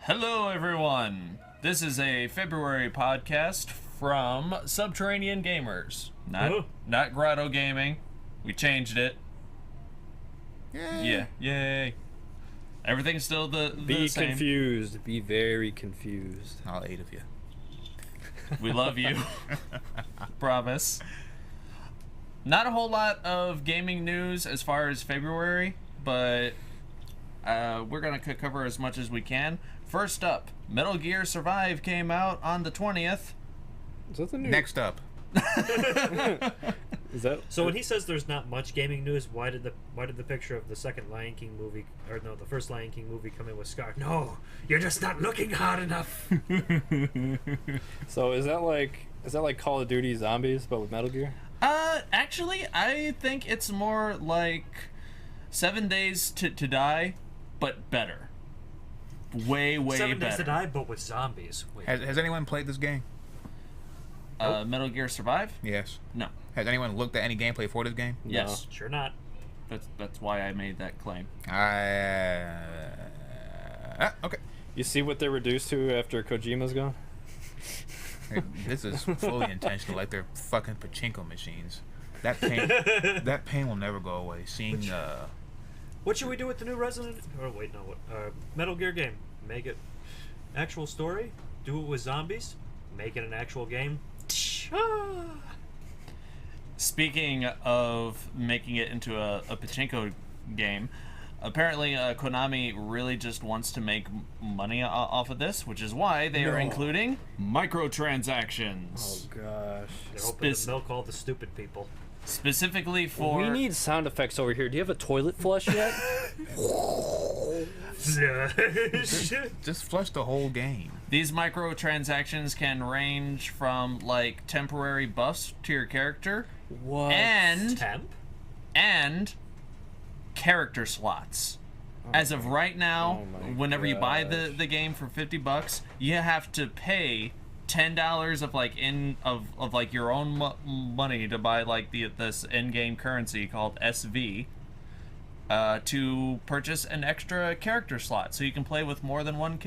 Hello, everyone. This is a February podcast from Subterranean Gamers. Not Grotto Gaming. We changed it. Yay. Yeah, yay. Everything's still the Be same. confused. Be very confused. All 8 of you. We love you. Promise. Not a whole lot of gaming news as far as February, but we're going to cover as much as we can. First up, Metal Gear Survive came out on the 20th. Is that the new? Next up. Is that So when he says there's not much gaming news, why did the picture of the second Lion King movie, or no, the first Lion King movie come in with Scar? No, you're just not looking hard enough. So is that like Call of Duty Zombies but with Metal Gear? Actually, I think it's more like 7 Days to Die, but better. Way 7 Days better. to Die, but with zombies. Wait. Has anyone played this game? Metal Gear Survive? Yes. No. Has anyone looked at any gameplay for this game? Yes. Sure not. That's why I made that claim. Okay. You see what they're reduced to after Kojima's gone? This is fully intentional, like they're fucking pachinko machines. That pain will never go away. Seeing What should we do with the new Resident? Oh wait, no. What? Metal Gear game. Make it actual story. Do it with zombies. Make it an actual game. Speaking of making it into a pachinko game, apparently Konami really just wants to make money off of this, which is why they are including microtransactions. Oh gosh. They're hoping to milk all the stupid people. Specifically for... We need sound effects over here. Do you have a toilet flush yet? just flush the whole game. These microtransactions can range from like temporary buffs to your character What? Temp? and character slots. As of right now, Oh my whenever you buy gosh. the game for $50, you have to pay $10 of like your own money to buy like this in-game currency called SV to purchase an extra character slot so you can play with more than one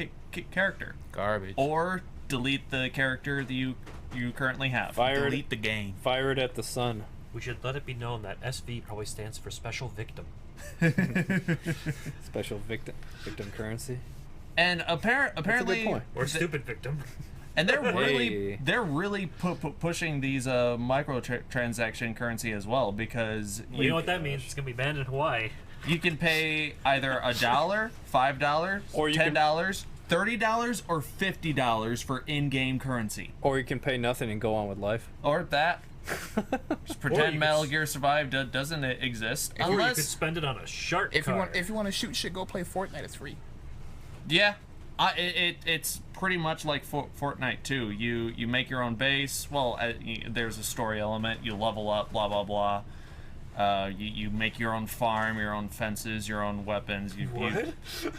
character, Garbage. or delete the character that you currently have. Delete the game. Fire it at the sun. We should let it be known that SV probably stands for Special Victim. Special victim currency. And apparently, point. Or Stupid Victim. and they're Hey. really pushing these microtransaction currency as well, because Well, you know what that means? It's going to be banned in Hawaii. you can pay either $1, $5, Or you can- $10, $30, or $50 for in-game currency, Or you can pay nothing and go on with life. or that. Just pretend you Metal could- Gear Survive doesn't exist, Or you could unless spend it on a shark If you card. want to shoot shit, go play Fortnite. It's free. yeah. It's pretty much like Fortnite too. You make your own base. Well, there's a story element. You level up, blah blah blah. You make your own farm, your own fences, your own weapons. What?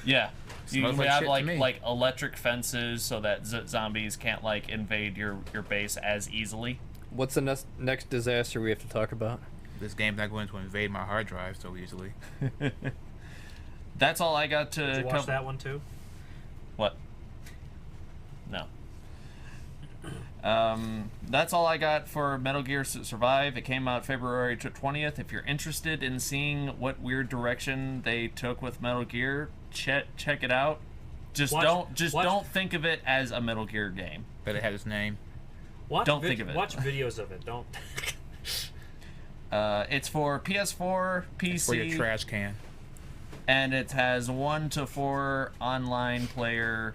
Yeah. You Smells like have shit to me. like electric fences so that zombies can't like invade your base as easily. What's the next disaster we have to talk about? This game's not going to invade my hard drive so easily. That's all I got to Did you watch cover. that one too? What? No. That's all I got for Metal Gear Survive. It came out February 20th. If you're interested in seeing what weird direction they took with Metal Gear, check it out. Just Watch- don't think of it as a Metal Gear game. But it had its name. Don't think of it. Watch videos of it. Don't. It's for PS4, PC, For your trash can. and it has 1 to 4 online player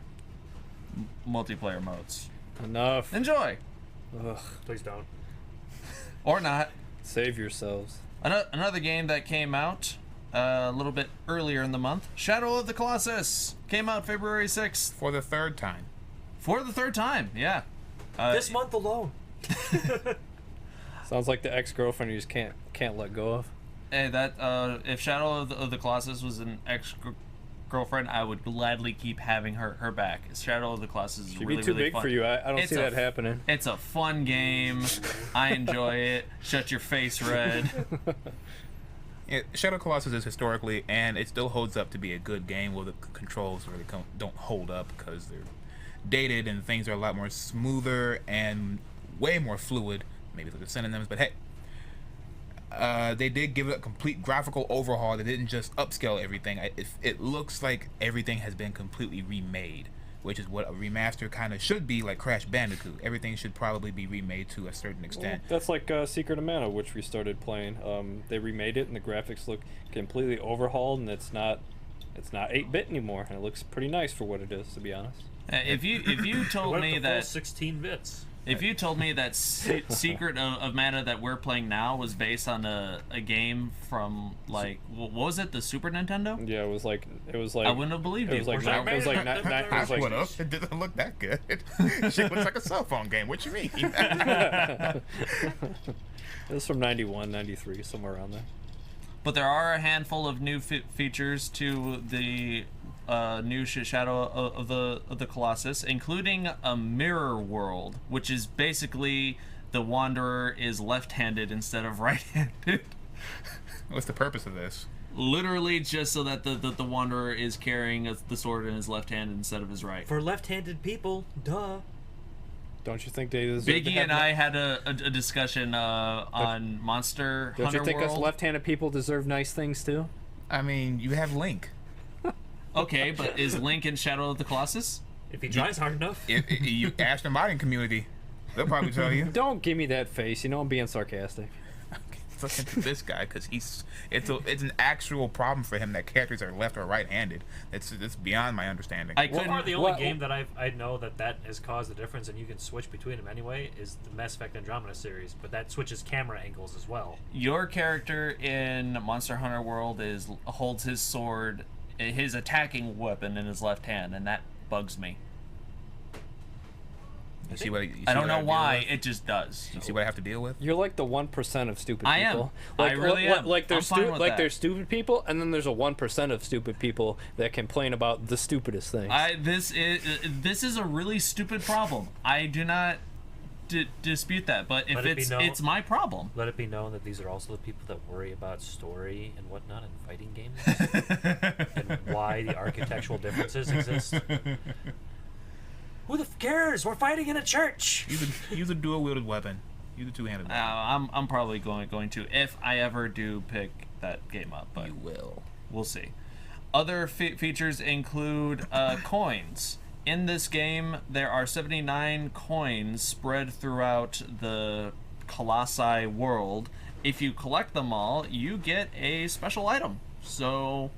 multiplayer modes. Enough. Enjoy, Ugh. Please don't. or not. Save yourselves. Another game that came out a little bit earlier in the month, Shadow of the Colossus, came out February 6th. For the third time. For the third time, yeah. This month alone. Sounds like the ex-girlfriend you just can't let go of. Hey, that if Shadow of the Colossus was an ex-girlfriend, I would gladly keep having her back. Shadow of the Colossus is She'd really, be too really big fun. for you. I don't It's see a that happening. It's a fun game. I enjoy it. Shut your face, Red. Yeah, Shadow Colossus is historically, and it still holds up to be a good game. Well, the controls really don't hold up because they're dated and things are a lot more smoother and way more fluid. Maybe they're synonyms, but hey. They did give it a complete graphical overhaul. They didn't just upscale everything. It looks like everything has been completely remade, which is what a remaster kind of should be, like Crash Bandicoot. Everything should probably be remade to a certain extent. Well, that's like Secret of Mana, which we started playing. They remade it, and the graphics look completely overhauled, and it's not 8-bit anymore, and it looks pretty nice for what it is, to be honest. If you told me that 16 bits. If you told me that Secret of Mana that we're playing now was based on a game from, like, what was it, the Super Nintendo? Yeah, it was like I wouldn't have believed it. you. Was like it was like I would have. It didn't look that good. Shit looks like a cell phone game. What you mean? It was from 91, 93, somewhere around there. But there are a handful of new features to the new Shadow of the Colossus, including a mirror world, which is basically the Wanderer is left-handed instead of right-handed. What's the purpose of this? Literally just so that the Wanderer is carrying the sword in his left hand instead of his right. For left-handed people, duh. Don't you think they deserve Biggie and I had a discussion on Monster Hunter World. Don't you think us left-handed people deserve nice things too? I mean, you have Link. Okay, but is Link in Shadow of the Colossus? If he tries hard enough. You ask the modding community, they'll probably tell you. Don't give me that face. You know I'm being sarcastic. Listen to this guy, because it's an actual problem for him that characters are left or right-handed. It's beyond my understanding. So far, the only game that I know that has caused a difference, and you can switch between them anyway, is the Mass Effect Andromeda series. But that switches camera angles as well. Your character in Monster Hunter World holds his sword, his attacking weapon, in his left hand, and that bugs me. I don't know why, it just does. You see what I have to deal with? You're like the 1% of stupid people. I am. I really am. Like there's there's stupid people, and then there's a 1% of stupid people that complain about the stupidest things. This is a really stupid problem. I do not dispute that, but if it's my problem. Let it be known that these are also the people that worry about story and whatnot in fighting games, and why the architectural differences exist. Who the f cares? We're fighting in a church. Use a dual-wielded weapon. Use a two-handed weapon. I'm probably going to, if I ever do pick that game up. But you will. We'll see. Other features include coins. In this game, there are 79 coins spread throughout the Colossi world. If you collect them all, you get a special item. So,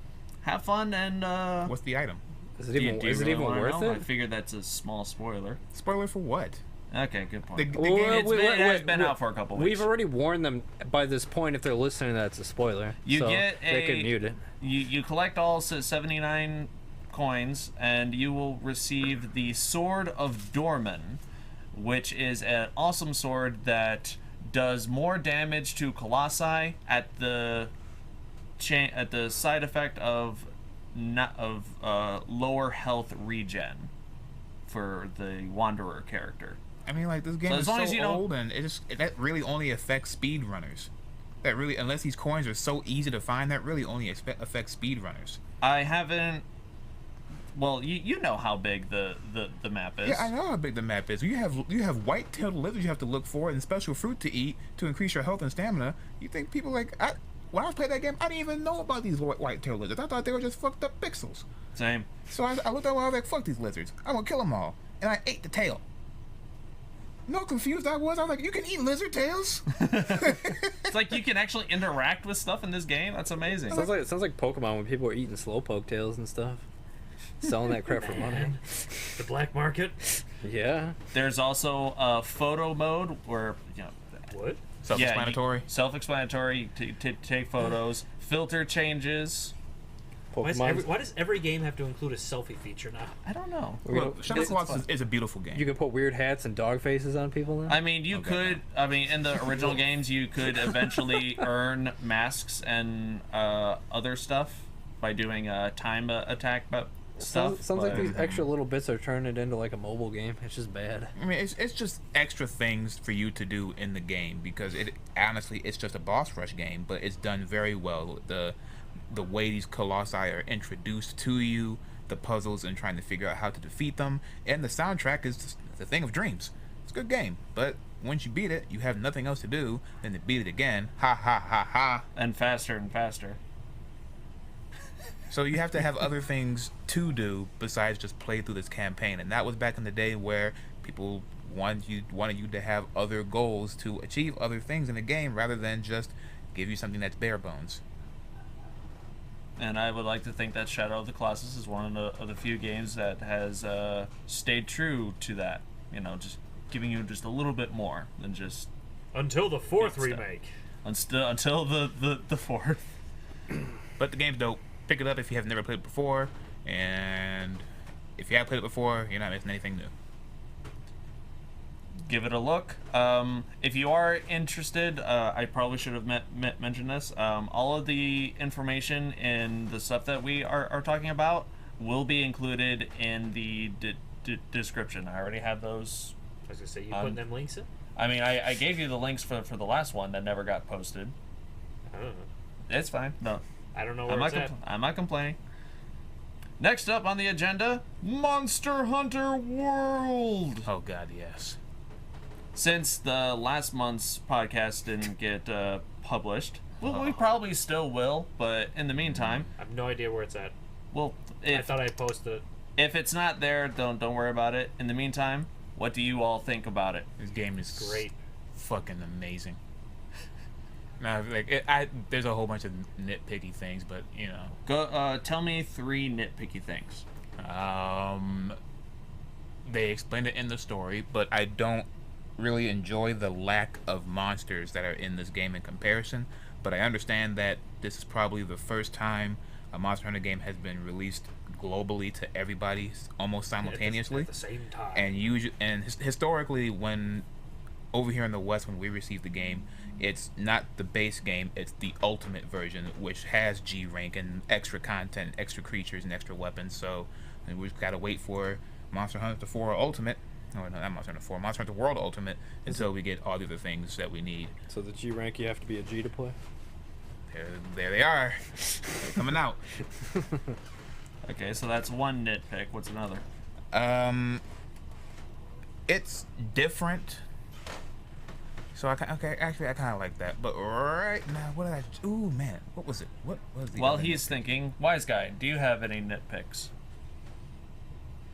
have fun and... What's the item? Is it even worth it? I figured that's a small spoiler. Spoiler for what? Okay, good point. It has been out for a couple weeks. We've already warned them by this point if they're listening that it's a spoiler. They could mute it. You collect all 79 coins, and you will receive the Sword of Dorman, which is an awesome sword that does more damage to Colossi at the side effect of lower health regen for the Wanderer character. I mean, like, this game is so old, and that really only affects speedrunners. That really, unless these coins are so easy to find, that really only affects speedrunners. I haven't. Well, you know how big the map is. Yeah, I know how big the map is. You have white-tailed lizards you have to look for, and special fruit to eat to increase your health and stamina. You think people when I was playing that game, I didn't even know about these white-tailed lizards. I thought they were just fucked up pixels. Same. So I looked at them, I was like, fuck these lizards. I'm gonna kill them all. And I ate the tail. You know how confused I was? I was like, you can eat lizard tails? It's like you can actually interact with stuff in this game? That's amazing. It sounds like Pokemon when people are eating slowpoke tails and stuff. Selling that crap for money. The black market? Yeah. There's also a photo mode where, What? Self-explanatory? Yeah, self-explanatory to take photos. Filter changes. Why does every game have to include a selfie feature now? I don't know. Well, Shadow Colossus is a beautiful game. You can put weird hats and dog faces on people now? I mean, in the original games, you could eventually earn masks and other stuff by doing a time attack stuff. Sounds like but- these extra little bits are turning it into like a mobile game. It's just bad. I mean, it's just extra things for you to do in the game because it honestly it's just a boss rush game, but it's done very well. The way these colossi are introduced to you, the puzzles and trying to figure out how to defeat them, and the soundtrack is the thing of dreams. It's a good game, but once you beat it, you have nothing else to do than to beat it again. Ha ha ha ha. And faster and faster. So you have to have other things to do besides just play through this campaign, and that was back in the day where people wanted you to have other goals to achieve other things in the game rather than just give you something that's bare bones. And I would like to think that Shadow of the Colossus is one of the few games that has stayed true to that. You know, just giving you just a little bit more than just Until the fourth Good stuff. remake. until the fourth. But the game's dope. Pick it up if you have never played it before, and if you have played it before, you're not missing anything new. Give it a look. If you are interested, I probably should have mentioned this. All of the information in the stuff that we are talking about will be included in the description. I already have those. I was gonna say, you putting them links in? I mean, I gave you the links for the last one that never got posted. I don't know. It's fine. No, I don't know where it's at. I'm not complaining. Next up on the agenda, Monster Hunter World. Oh god, yes. Since the last month's podcast didn't get published, well, we probably still will, but in the meantime, I have no idea where it's at. well, I thought I posted it. if it's not there, don't worry about it. In the meantime, what do you all think about it? This game is Great. fucking amazing. Now, like, there's a whole bunch of nitpicky things, but you know, Go tell me 3 nitpicky things. they explained it in the story, but I don't really enjoy the lack of monsters that are in this game in comparison. But I understand that this is probably the first time a Monster Hunter game has been released globally to everybody almost simultaneously. At the same time. And historically, when over here in the West, when we received the game, it's not the base game, it's the ultimate version, which has G rank and extra content, extra creatures, and extra weapons. So and we just gotta wait for Monster Hunter 4 Ultimate. No, not Monster Hunter 4, Monster Hunter World Ultimate, until we get all the other things that we need. So the G rank, you have to be a G to play. There they are, they're coming out. Okay, so that's one nitpick. What's another? It's different. So I kind of like that. But right now, what did I? Ooh man, what was it? What was the? While other he's nitpick? thinking, wise guy, do you have any nitpicks?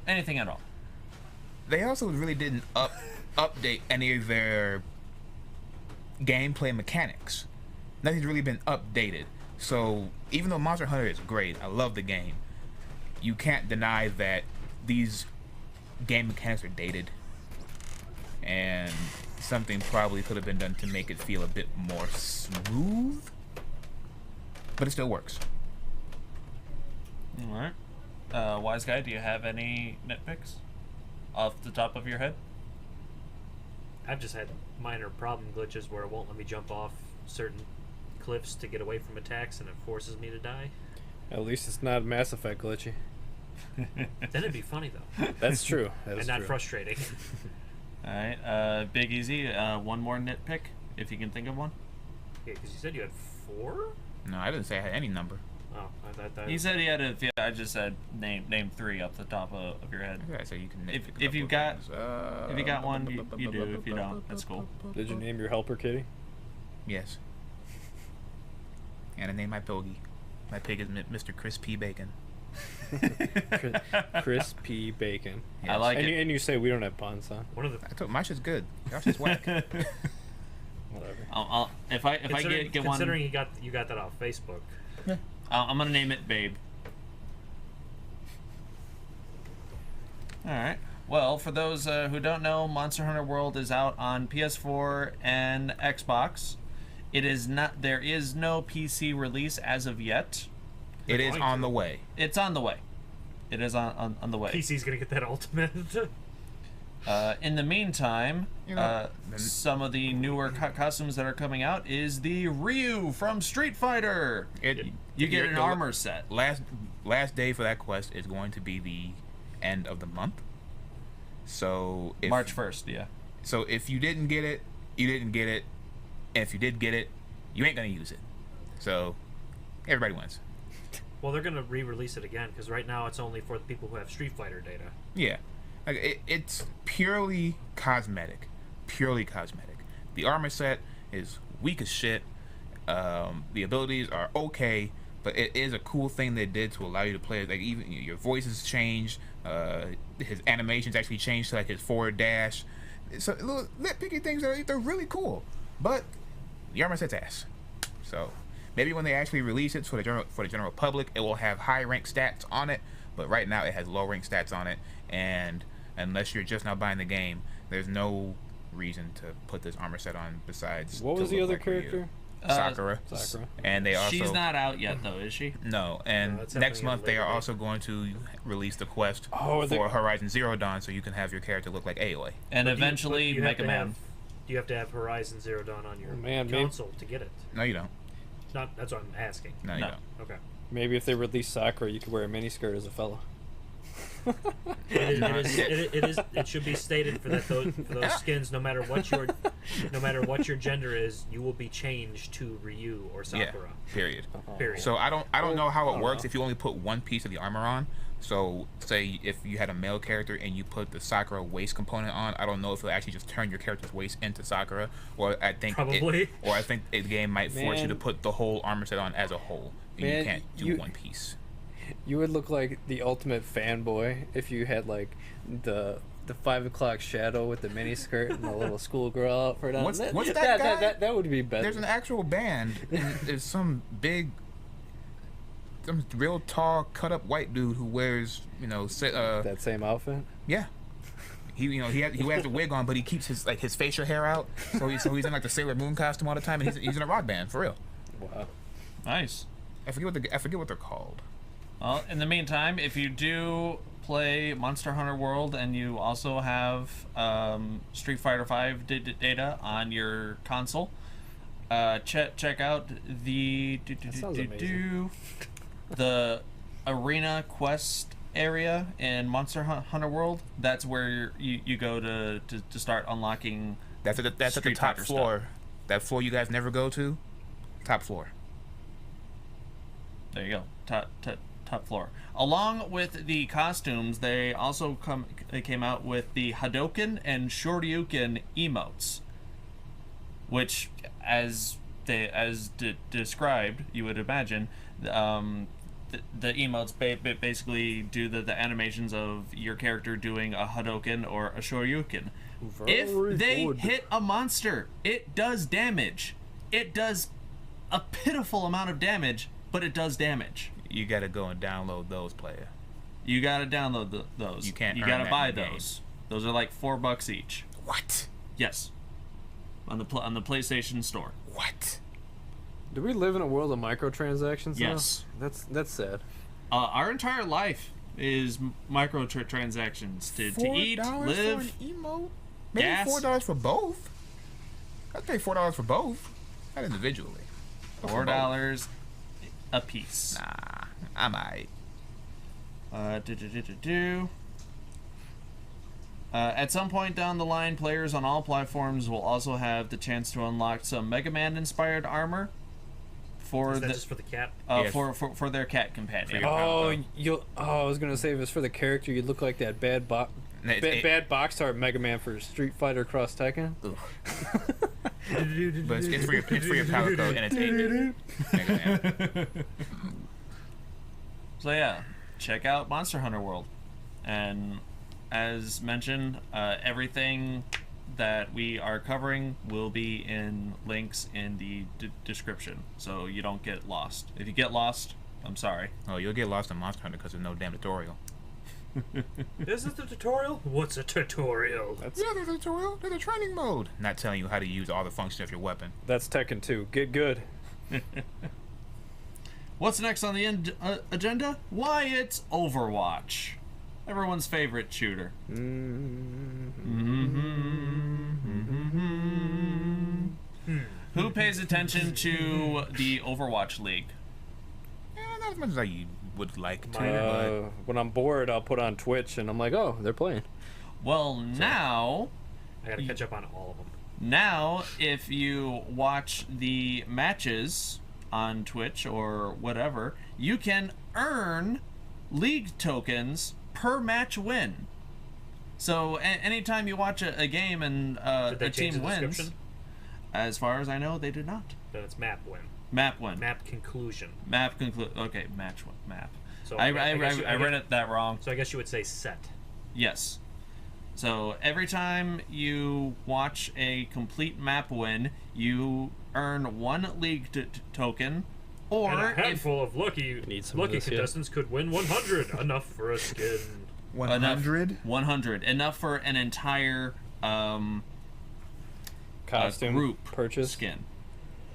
Anything at all? They also really didn't update any of their gameplay mechanics. Nothing's really been updated. So even though Monster Hunter is great, I love the game, you can't deny that these game mechanics are dated, and something probably could have been done to make it feel a bit more smooth. But it still works. All right. Wise guy, do you have any nitpicks off the top of your head? I've just had minor problem glitches where it won't let me jump off certain cliffs to get away from attacks, and it forces me to die. At least it's not Mass Effect glitchy. Then it'd be funny though, That's true. That's and not true. frustrating. All right. Big Easy, one more nitpick, if you can think of one. Yeah, because you said you had 4. No, I didn't say I had any number. Oh, I thought that. He said he had a. Yeah, I just said name 3 off the top of your head. I say you can. If- nitpick a if you couple got- of things. If you got one, you do. If you don't, that's cool. Did you name your helper, Kitty? Yes. And I named my piggy. My pig is Mr. Chris P. Bacon. Chris P. Bacon. I like and it. You, and you say we don't have puns, huh? One of the. I told my shit's good. Y'all shit's whack. Whatever. If I get one, Considering you got that off Facebook. I'm gonna name it Babe. All right. Well, for those who don't know, Monster Hunter World is out on PS4 and Xbox. It is not. There is no PC release as of yet. It is going on to. the way. It's on the way. It is on the way. PC's gonna get that ultimate. In the meantime, You know, some of the newer costumes that are coming out is the Ryu from Street Fighter. It You get an the armor set. last day for that quest is going to be the end of the month. So if, March 1st, yeah. So if you didn't get it, you didn't get it. And if you did get it, you ain't gonna use it. So everybody wins. Well, they're gonna re-release it again because right now it's only for the people who have Street Fighter data. Yeah, like it's purely cosmetic. Purely cosmetic. The armor set is weak as shit. The abilities are okay, but it is a cool thing they did to allow you to play. Like even your voices changed. His animations actually changed to like his forward dash. So little nitpicky things they're really cool. But the armor set's ass. So maybe when they actually release it for the general public, it will have high rank stats on it. But right now it has low rank stats on it, and unless you're just now buying the game, there's no reason to put this armor set on besides. What was the other character? Sakura. And they also. She's not out yet, though, is she? No, and next month they are also going to release the quest for Horizon Zero Dawn, so you can have your character look like Aoi. And eventually Mega Man. You have to have Horizon Zero Dawn on your console to get it. No, you don't. Not. That's what I'm asking. No, you don't. Okay. Maybe if they release Sakura, you could wear a miniskirt as a fella. It should be stated for those skins. No matter what your gender is, you will be changed to Ryu or Sakura. Yeah, period. Period. So I don't know how it works if you only put one piece of the armor on. So say if you had a male character and you put the Sakura waist component on, I don't know if it'll actually just turn your character's waist into Sakura, or I think the game might force you to put the whole armor set on as a whole. And you can't do one piece. You would look like the ultimate fanboy if you had like the 5 o'clock shadow with the mini skirt and the little schoolgirl outfit on. What's that guy? That would be better. There's an actual band. There's some real tall, cut up white dude who wears that same outfit. Yeah. He wears a wig on, but he keeps his facial hair out. So he's in like the Sailor Moon costume all the time, and he's in a rock band for real. Wow. Nice. I forget what they're called. Well, in the meantime, if you do play Monster Hunter World and you also have Street Fighter V data on your console, check out the the Arena Quest area in Monster Hunter World. That's where you go to start unlocking. That's at the top floor. Stuff. That floor you guys never go to. Top floor. There you go. Top floor. Along with the costumes, they also came out with the Hadouken and Shoryuken emotes, which, as described, you would imagine, the emotes basically do the animations of your character doing a Hadouken or a Shoryuken. If they hit a monster, it does damage. It does a pitiful amount of damage, but it does damage. You gotta go and download those, player. You gotta download those. You can't. You gotta buy those. Those are like $4 each. What? Yes. On the PlayStation Store. What? Do we live in a world of microtransactions? Yes. Now? That's sad. Our entire life is microtransactions to eat, live. For an emote? Maybe gas. $4 for both. I'd pay $4 for both. Not individually. $4 a piece. Nah, I might. At some point down the line, players on all platforms will also have the chance to unlock some Mega Man inspired armor for just for the cat? Yes. For their cat companion. I was gonna say if it's for the character, you'd look like that bad box art Mega Man for Street Fighter Cross Tekken. But it's for your Palico, and it's 8-bit Mega Man. So yeah, check out Monster Hunter World, and as mentioned, everything that we are covering will be in links in the description, so you don't get lost. If you get lost, I'm sorry. Oh, you'll get lost in Monster Hunter because there's no damn tutorial. Is it the tutorial? What's a tutorial? There's a tutorial. There's a training mode. Not telling you how to use all the functions of your weapon. That's Tekken 2. Get good. What's next on the agenda? Why, it's Overwatch. Everyone's favorite shooter. Who pays attention to the Overwatch League? Not as much as I would like to. When I'm bored, I'll put on Twitch, and I'm like, oh, they're playing. Well, now, I gotta catch up on all of them. now, if you watch the matches on Twitch or whatever, you can earn league tokens per match win. So anytime you watch a game and Did they a change team the wins, description? as far as I know, they did not. Then it's map win. Map win. Map conclusion. Map conclude. Okay, match win. Map. So I guess you- read it that wrong. So I guess you would say set. Yes. So every time you watch a complete map win, you earn one league token, or And a if handful of lucky Need some of this, yeah. contestants could win 100, enough for a skin. 100. 100, enough for an entire Costume group purchase. skin,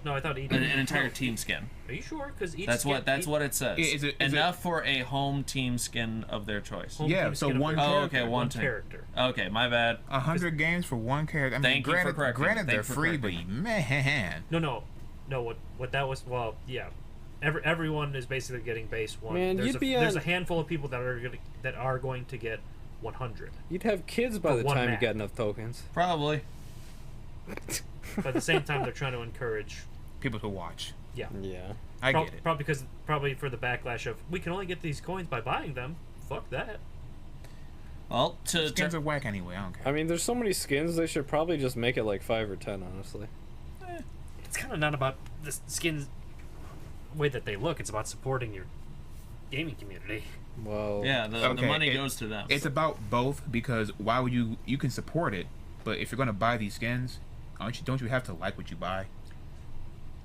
No, I thought each. an entire team skin. Are you sure? Because each. That's skin, what it says. Is it- enough for a home team skin of their choice. home Yeah, team so skin of one their- Oh, character. okay, one team. character. Okay, my bad. 100 games for one character. I mean, Thank you for granted, correcting me. granted Thank they're you for free, but correcting man, No. What that was? Well, yeah. Everyone is basically getting base one. Man, there's you'd be there's on- a handful of people that are going to get 100. You'd have kids by For the one time you map. got enough tokens. Probably. But at the same time, they're trying to encourage. people to watch. Yeah. Yeah. I get it. Probably for the backlash of we can only get these coins by buying them. Fuck that. Well, Skins are whack anyway. I don't care. I mean, there's so many skins. They should probably just make it like 5 or 10, honestly. It's kind of not about the skins way that they look. It's about supporting your gaming community. Well, yeah, the Okay, money goes to them. It's about both, because why would you can support it, but if you're gonna buy these skins, don't you have to like what you buy?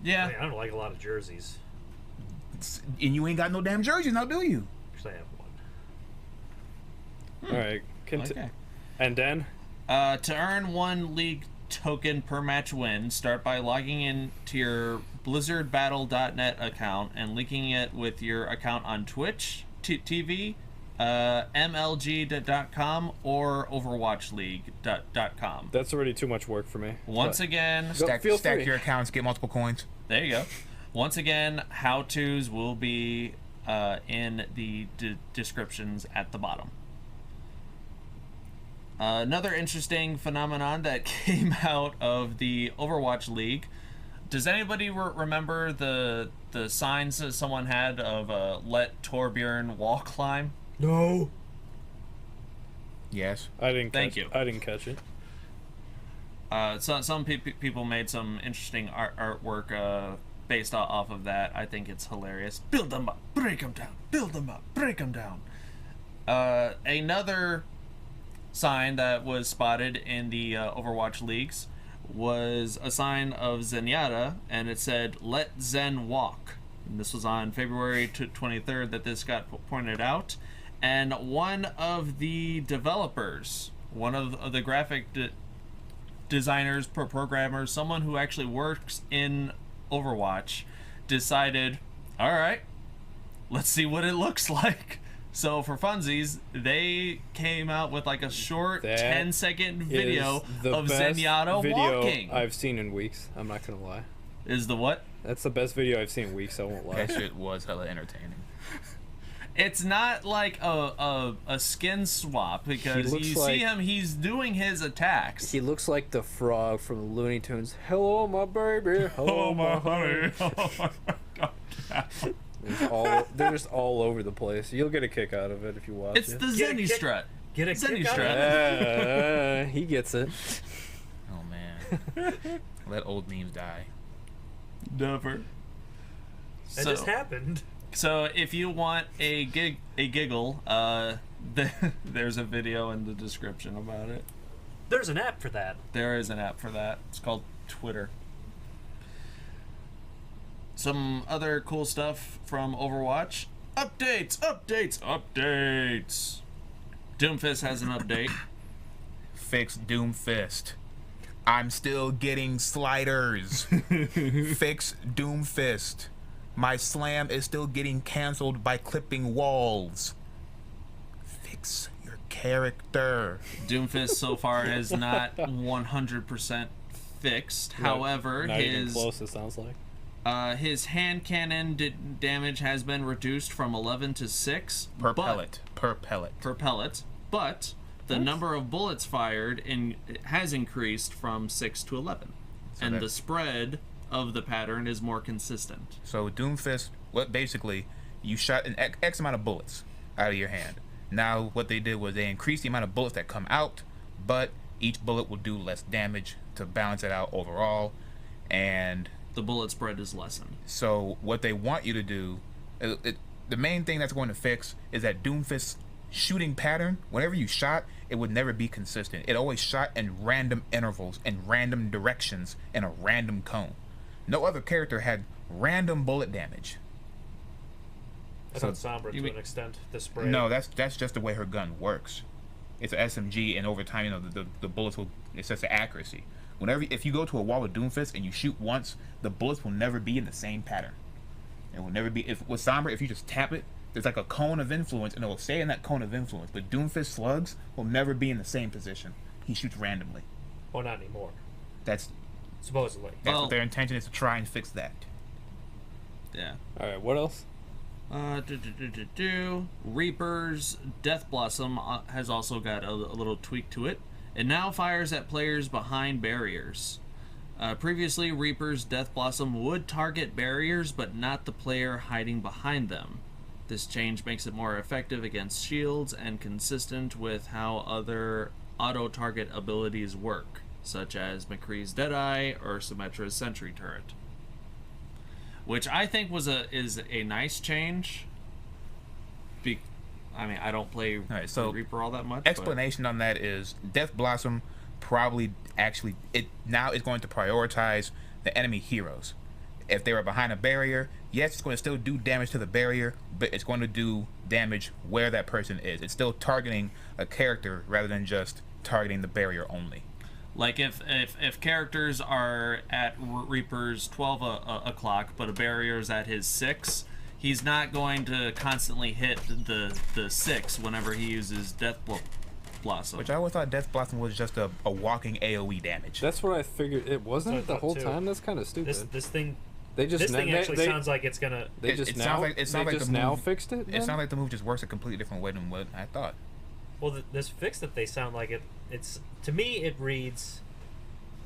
Yeah. I mean, I don't like a lot of jerseys. And you ain't got no damn jerseys now, do you? Actually, I have one. all right. Okay. And then To earn one league token per match win, start by logging in to your blizzardbattle.net account and linking it with your account on Twitch TV, MLG.com, or overwatch-league.com. that's already too much work for me. Once But- again, Go- feel Stack free. your accounts, get multiple coins. there you go. Once again, how-tos will be in the descriptions at the bottom. Another interesting phenomenon that came out of the Overwatch League. Does anybody remember the signs that someone had of "Let Torbjorn wall climb"? No. Yes. I didn't. Thank catch, you. I didn't catch it. Some people made some interesting artwork based off of that. I think it's hilarious. Build them up, break them down. Build them up, break them down. Another sign that was spotted in the Overwatch leagues was a sign of Zenyatta, and it said "Let Zen walk." And this was on February 23rd that this got pointed out. And one of the developers, one of the graphic designers, programmers, someone who actually works in Overwatch, decided, all right, let's see what it looks like. So for funsies, they came out with like a short That 10-second video Is the of best Zenyatta video walking. I've seen in weeks. I'm not gonna lie. Is the what? That's the best video I've seen in weeks. I won't lie. That shit was hella entertaining. It's not like a skin swap, because looks you like- see him, he's doing his attacks. He looks like the frog from the Looney Tunes. Hello, my baby. Hello, my honey. Oh my god. They're just all over the place. You'll get a kick out of it if you watch It's it. the Get a Zenny kick- strut. Get a Zenny kick out strut. of it. He gets it. Oh man. Let old memes die. Never. That just happened. So if you want a giggle, there's a video in the description about it. There's an app for that. There is an app for that. It's called Twitter. Some other cool stuff from Overwatch. Updates. Doomfist has an update. Fix Doomfist. I'm still getting sliders. Fix Doomfist. My slam is still getting canceled by clipping walls. Fix your character. Doomfist so far is not 100% fixed. However, Not even his close. It sounds like. His hand cannon damage has been reduced from 11 to 6 Per pellet. Per pellet. Per pellet, but the number of bullets fired has increased from 6 to 11, So and the spread of the pattern is more consistent. So Doomfist, basically, you shot an X amount of bullets out of your hand. Now what they did was they increased the amount of bullets that come out, but each bullet will do less damage to balance it out overall, and the bullet spread is lessened. So what they want you to do, the main thing that's going to fix is that Doomfist's shooting pattern. Whenever you shot, it would never be consistent. It always shot in random intervals, in random directions, in a random cone. No other character had random bullet damage. I thought Sombra to an extent, the spray. No, that's just the way her gun works. It's an SMG, and over time, the bullets will. It's just the accuracy. If you go to a wall with Doomfist and you shoot once, the bullets will never be in the same pattern. It will never be. With Sombra, if you just tap it, there's like a cone of influence, and it will stay in that cone of influence. But Doomfist slugs will never be in the same position. He shoots randomly. Well, not anymore. That's supposedly. That's what their intention is, to try and fix that. Yeah. All right. What else? Reaper's Death Blossom has also got a little tweak to it. It now fires at players behind barriers. Previously, Reaper's Death Blossom would target barriers, but not the player hiding behind them. This change makes it more effective against shields and consistent with how other auto-target abilities work, such as McCree's Deadeye or Symmetra's Sentry Turret. Which I think is a nice change. I don't play Reaper all that much. Explanation on that is Death Blossom probably now is going to prioritize the enemy heroes. If they were behind a barrier, yes, it's going to still do damage to the barrier, but it's going to do damage where that person is. It's still targeting a character rather than just targeting the barrier only. Like if characters are at Reaper's 12 o'clock, but a barrier's at his 6, he's not going to constantly hit the 6 whenever he uses Death Blossom. Which I always thought Death Blossom was just a walking AoE damage. That's what I figured. It wasn't the whole time. That's kind of stupid. This thing. This thing actually sounds like it's gonna. It sounds like the move fixed it. It sounds like the move just works a completely different way than what I thought. Well, this fix that they sound like it's to me it reads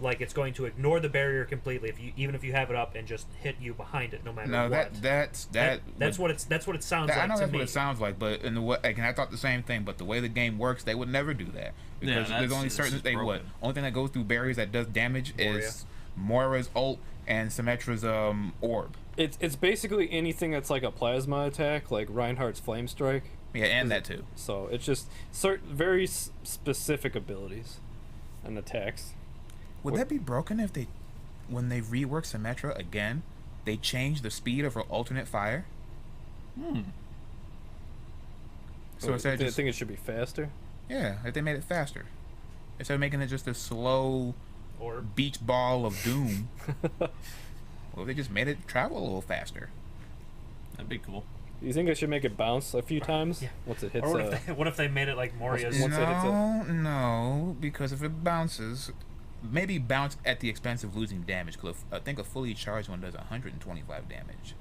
like it's going to ignore the barrier completely even if you have it up and just hit you behind it no matter what. That's what it sounds like. I know to that's me. what it sounds like, but and I thought the same thing. But the way the game works, they would never do that because there's only certain things. Only thing that goes through barriers that does damage is Moira's ult and Symmetra's orb. It's basically anything that's like a plasma attack, like Reinhardt's Flame Strike. Yeah, and that too. So it's just certain very specific abilities and attacks. Would that be broken if when they rework Symmetra again, they change the speed of her alternate fire? So instead I think it should be faster. Yeah, if they made it faster, instead of making it just a slow beach ball of doom. Well, they just made it travel a little faster. That'd be cool. You think I should make it bounce a few times? Yeah. Once it hits. Or what if they made it like Moria's? No, because if it bounces, maybe bounce at the expense of losing damage. Because I think a fully charged one does 125 damage.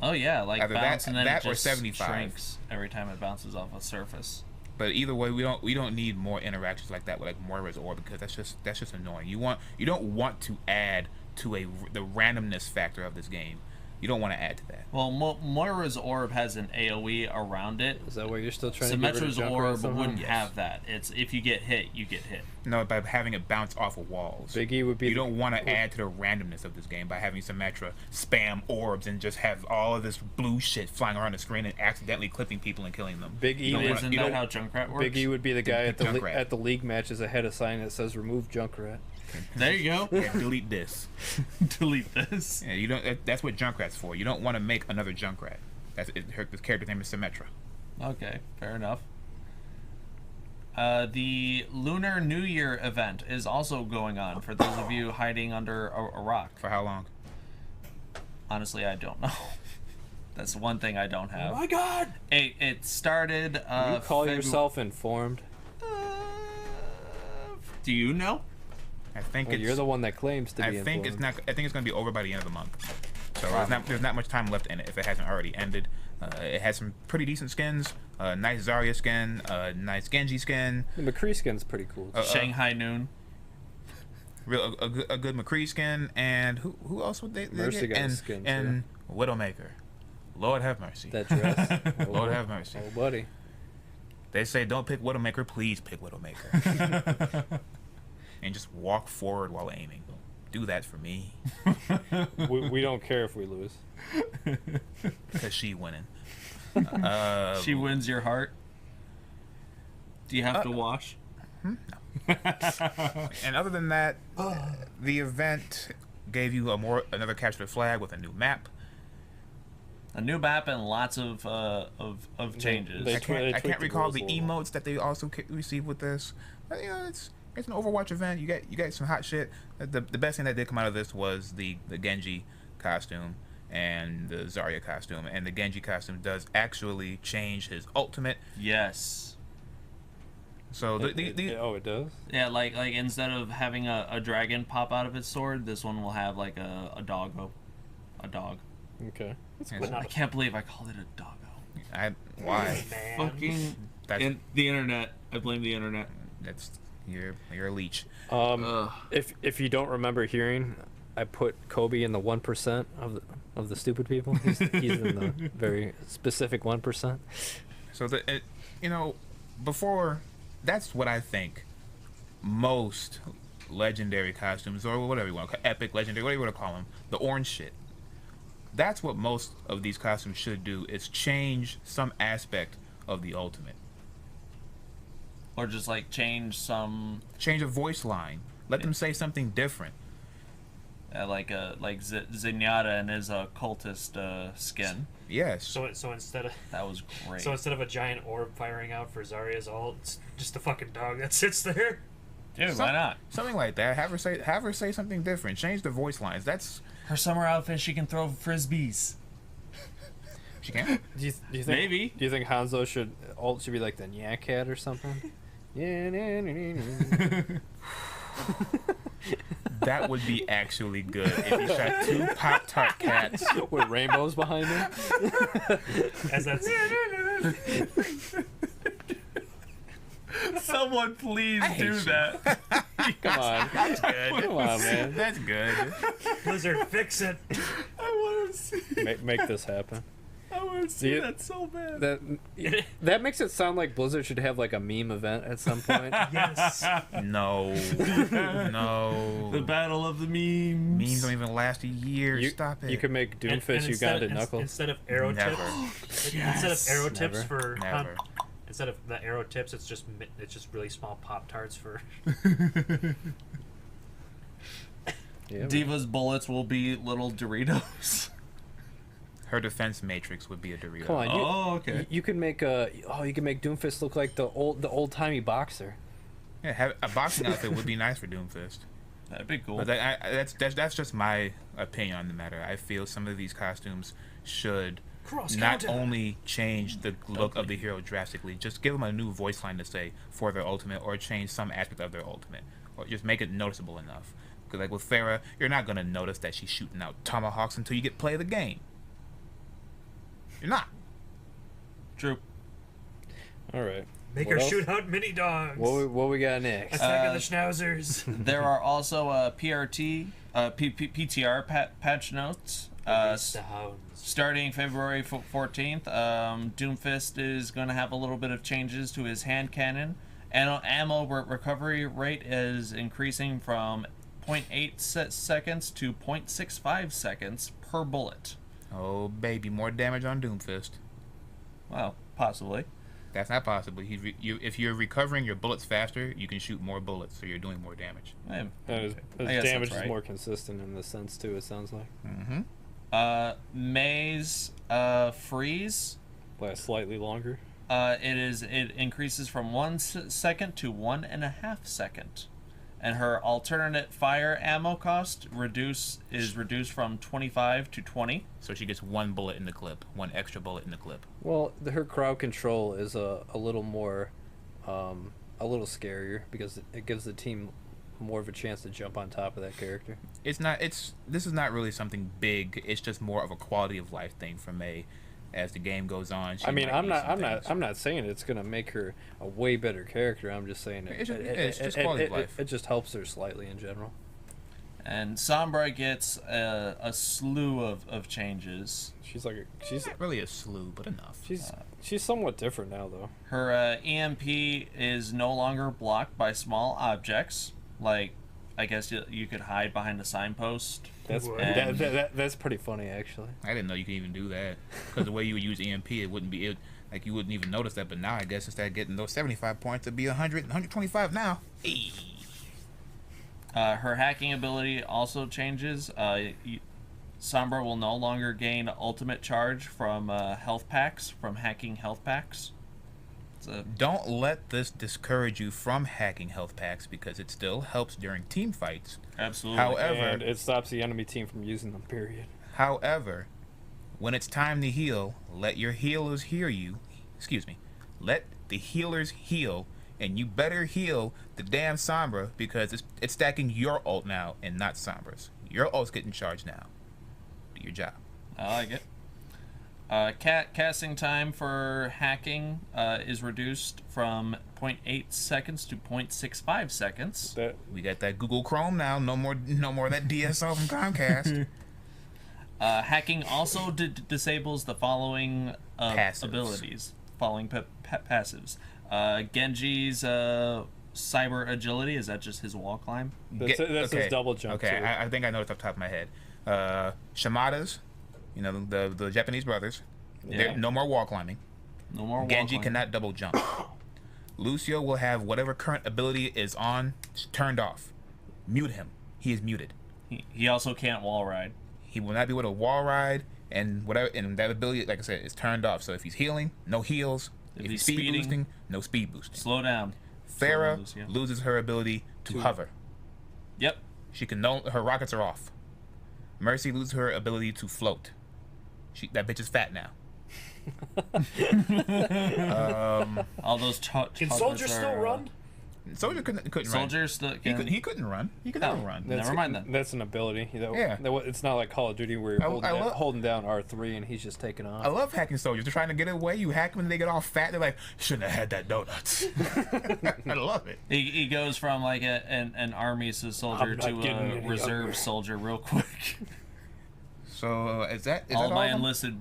Oh yeah, like either bounce and then that it or just 75 shrinks every time it bounces off a surface. But either way, we don't need more interactions like that with like Moira's orb because that's just annoying. You don't want to add to the randomness factor of this game. You don't want to add to that. Well, Moira's orb has an AoE around it. Is that what you're still trying to Symmetra's get rid of orb somehow? wouldn't have that. It's if you get hit, you get hit. No, by having it bounce off of walls. Big E would be. You don't want to add to the randomness of this game by having Symmetra spam orbs and just have all of this blue shit flying around the screen and accidentally clipping people and killing them. Big E isn't that how Junkrat works? Big E would be the guy at the Junkrat. league matches that had a sign that says "Remove Junkrat." There you go. Yeah, delete this. Delete this. Yeah, you don't. That's what Junkrat's for. You don't want to make another Junkrat. This character's name is Symmetra. Okay, fair enough. The Lunar New Year event is also going on for those of you hiding under a rock. For how long? Honestly, I don't know. That's the one thing I don't have. Oh my God! It started. You call yourself informed? Do you know? I think Well, you're the one that claims to be informed. I think it's going to be over by the end of the month. So there's not much time left in it if it hasn't already ended. It has some pretty decent skins. Nice Zarya skin, nice Genji skin. The McCree skin's pretty cool. Shanghai Noon. A good McCree skin, and who else would they Mercy get? got a And, skin, and Widowmaker. Lord have mercy. That dress. Lord have mercy. Oh, buddy. They say don't pick Widowmaker, please pick Widowmaker. And just walk forward while aiming. Do that for me. We don't care if we lose. Because she winning. She wins your heart. Do you have to wash? No. And other than that, the event gave you another capture the flag with a new map. A new map and lots of changes. They I can't tweaked the recall rules the a little. emotes that they also received with this. But, it's an Overwatch event. You got some hot shit. The best thing that did come out of this was the Genji costume and the Zarya costume. And the Genji costume does actually change his ultimate. Yes. So it does? Yeah, like instead of having a dragon pop out of its sword, this one will have like a doggo. A dog. Okay. I can't believe I called it a doggo. Why? Man. Fucking the internet. I blame the internet. That's you're a leech. If you don't remember hearing, I put Kobe in the 1% of the stupid people. He's in the very specific 1%. So before, that's what I think most legendary costumes, or whatever you want to call epic, legendary, whatever you want to call them, the orange shit. That's what most of these costumes should do, is change some aspect of the ultimate. Or just like change a voice line. Let them say something different. like Zenyatta and his cultist skin. Yes. So instead of That was great. so instead of a giant orb firing out for Zarya's ult, it's just a fucking dog that sits there. Dude, why not? Something like that. Have her say something different. Change the voice lines. That's Her summer outfit, she can throw frisbees. she can. Do you think Maybe. Do you think Hanzo should be like the Nyak Cat or something? Yeah. That would be actually good if you shot 2 Pop-Tart cats. With rainbows behind them. As that's Someone please hate do you. that. Come on. That's good. Come on, man. That's good. Blizzard, fix it. I want to see. Make this happen. I want to see you- that so bad. That makes it sound like Blizzard should have like a meme event at some point. Yes. No. No. The battle of the memes. Memes don't even last a year. Stop it. You could make And Doomfist instead- Uganda Knuckles. Instead of arrow Never. tips, Yes. instead of arrow tips Never. for Never. instead of the arrow tips, it's just really small Pop Tarts for. Yeah, Diva's bullets will be little Doritos. Her defense matrix would be a Dorito. Come on, Oh, okay. You can make you can make Doomfist look like the old timey boxer. Yeah, a boxing outfit would be nice for Doomfist. That'd be cool. But that's just my opinion on the matter. I feel some of these costumes should Cross not counter. only change the look of the hero drastically, just give them a new voice line to say for their ultimate, or change some aspect of their ultimate, or just make it noticeable enough. Because like with Pharah, you're not gonna notice that she's shooting out tomahawks until you get play of the game. You're not. True. All right. Make What her else? shoot out mini dogs. What we got next? Attack of the Schnauzers. There are also PTR patch notes. The hounds. Starting February 14th, Doomfist is going to have a little bit of changes to his hand cannon. And ammo recovery rate is increasing from 0.8 seconds to 0.65 seconds per bullet. Oh baby, more damage on Doomfist. Well, possibly. That's not possible. If you're recovering your bullets faster, you can shoot more bullets, so you're doing more damage. Eh, His I guess damage that's right. is more consistent in the sense too. It sounds like Mm-hmm. Maze freeze. lasts slightly longer. It increases from 1 second to 1.5 seconds, and her alternate fire ammo cost is reduced from 25 to 20. So she gets 1 bullet in the clip, 1 extra bullet in the clip. Well, her crowd control is a little more, a little scarier because it gives the team more of a chance to jump on top of that character. It's not. This is not really something big. It's just more of a quality of life thing for May. As the game goes on, I mean, I'm not saying it's gonna make her a way better character. I'm just saying it's just quality of life. It just helps her slightly in general. And Sombra gets a slew of changes. She's Not really a slew, but enough. she's somewhat different now though. Her EMP is no longer blocked by small objects. Like, I guess you could hide behind a signpost. That's pretty funny actually. I didn't know you could even do that because the way you would use EMP, it wouldn't be like you wouldn't even notice that. But now I guess instead of getting those 75 points, it'd be 100, 125 now. Hey. Her hacking ability also changes. Sombra will no longer gain ultimate charge from health packs, from hacking health packs. Don't let this discourage you from hacking health packs because it still helps during team fights. Absolutely. However, And it stops the enemy team from using them, period. However, when it's time to heal, let your healers heal you. Excuse me. Let the healers heal, and you better heal the damn Sombra because it's stacking your ult now and not Sombra's. Your ult's getting charged now. Do your job. I like it. Casting time for hacking is reduced from 0.8 seconds to 0.65 seconds. We got that Google Chrome now. No more of that DSL from Comcast. Hacking also disables the following Passives. abilities. Following passives. Genji's cyber agility, is that just his wall climb? That's his double jump. Okay, too. I think I know it off the top of my head. Shimada's, the Japanese brothers. Yeah. No more wall climbing. No more wall Genji climb. cannot double jump. Lucio will have whatever current ability is on turned off. Mute him. He is muted. He also can't wall ride. He will not be able to wall ride, and whatever, and that ability, like I said, is turned off. So if he's healing, no heals. If he's speed speeding, boosting, no speed boosting. Slow down. Farah Slow down, loses her ability to hover. Yep. She can her rockets are off. Mercy loses her ability to float. That bitch is fat now. All those Can soldiers still run? Soldier couldn't run. Soldiers still He couldn't run. He could never run. Never mind that. That's an ability. Yeah. It's not like Call of Duty where you're I holding down R3 and he's just taking off. I love hacking soldiers. They're trying to get away. You hack them and they get all fat. They're like, shouldn't have had that donuts. I love it. He goes from like an army soldier to a reserve soldier real quick. So is that all that my all enlisted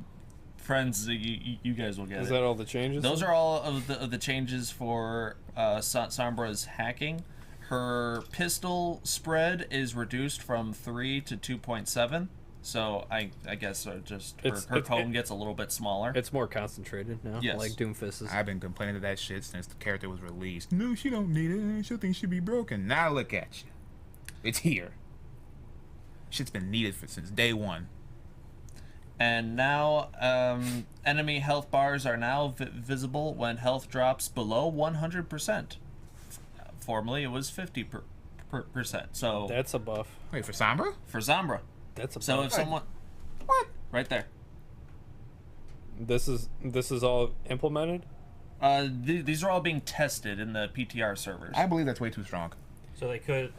friends, you guys will get it. Is that all the changes? Those are all of the changes for Sombra's hacking. Her pistol spread is reduced from 3 to 2.7. So I guess just her cone gets a little bit smaller. It's more concentrated now. Yes. Like Doomfist is. I've been complaining of that shit since the character was released. No, she don't need it. She'll think she'll be broken. Now look at you. It's here. Shit's been needed since day one. And now, enemy health bars are now visible when health drops below 100%. Formerly, it was 50%. So That's a buff. Wait, for Sombra? for Sombra. That's a buff. So if someone, What? right there. This is all implemented. These are all being tested in the PTR servers. I believe that's way too strong. So they could.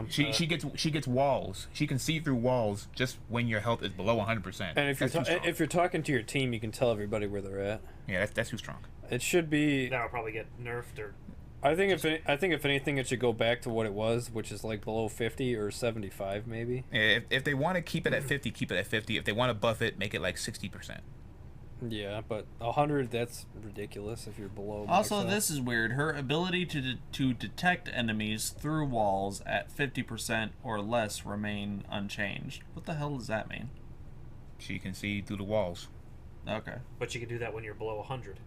She gets walls. She can see through walls just when your health is below 100%. And if you're talking to your team, you can tell everybody where they're at. Yeah, that's too strong. It should be. That'll probably get nerfed or. I think if anything, it should go back to what it was, which is like below 50 or 75, maybe. Yeah, if they want to keep it at 50, keep it at 50. If they want to buff it, make it like 60%. Yeah, but 100, that's ridiculous if you're below. Also, max out. this is weird. Her ability to detect enemies through walls at 50% or less remain unchanged. What the hell does that mean? She can see through the walls. Okay. But you can do that when you're below 100.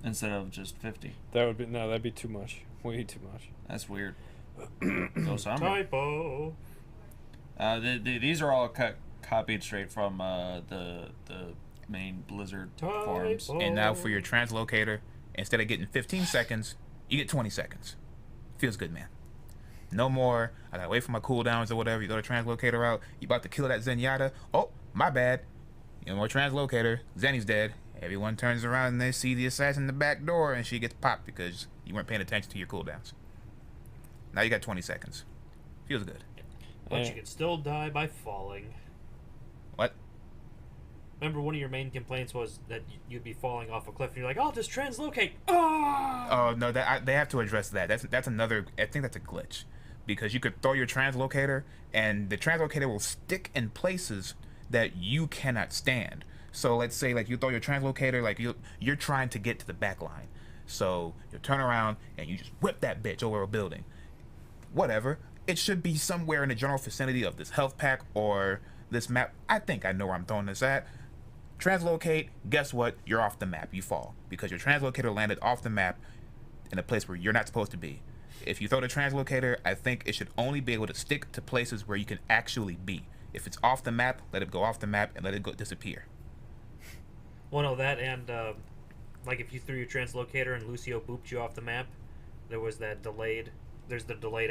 Instead of just 50. That'd be too much. Way too much. That's weird. Go Sombra. Typo. These are all copied straight from the main Blizzard forums. And now for your translocator, instead of getting 15 seconds, you get 20 seconds. Feels good, man. No more, I gotta wait for my cooldowns or whatever. You throw the translocator out, you about to kill that Zenyatta. Oh, my bad. No more translocator. Zenny's dead. Everyone turns around and they see the assassin in the back door and she gets popped because you weren't paying attention to your cooldowns. Now you got 20 seconds. Feels good. But Eh. you can still die by falling. What? Remember, one of your main complaints was that you'd be falling off a cliff, and you're like, "I'll just translocate." Ah! Oh no, they have to address that. That's another. I think that's a glitch, because you could throw your translocator, and the translocator will stick in places that you cannot stand. So let's say like you throw your translocator, like you're trying to get to the back line, so you turn around and you just whip that bitch over a building. Whatever. It should be somewhere in the general vicinity of this health pack or this map. I think I know where I'm throwing this at. Translocate, guess what? You're off the map. You fall because your translocator landed off the map in a place where you're not supposed to be. If you throw the translocator, I think it should only be able to stick to places where you can actually be. If it's off the map, let it go off the map and let it go disappear. Well, no, that and like if you threw your translocator and Lucio booped you off the map, there was that delayed. There's the delayed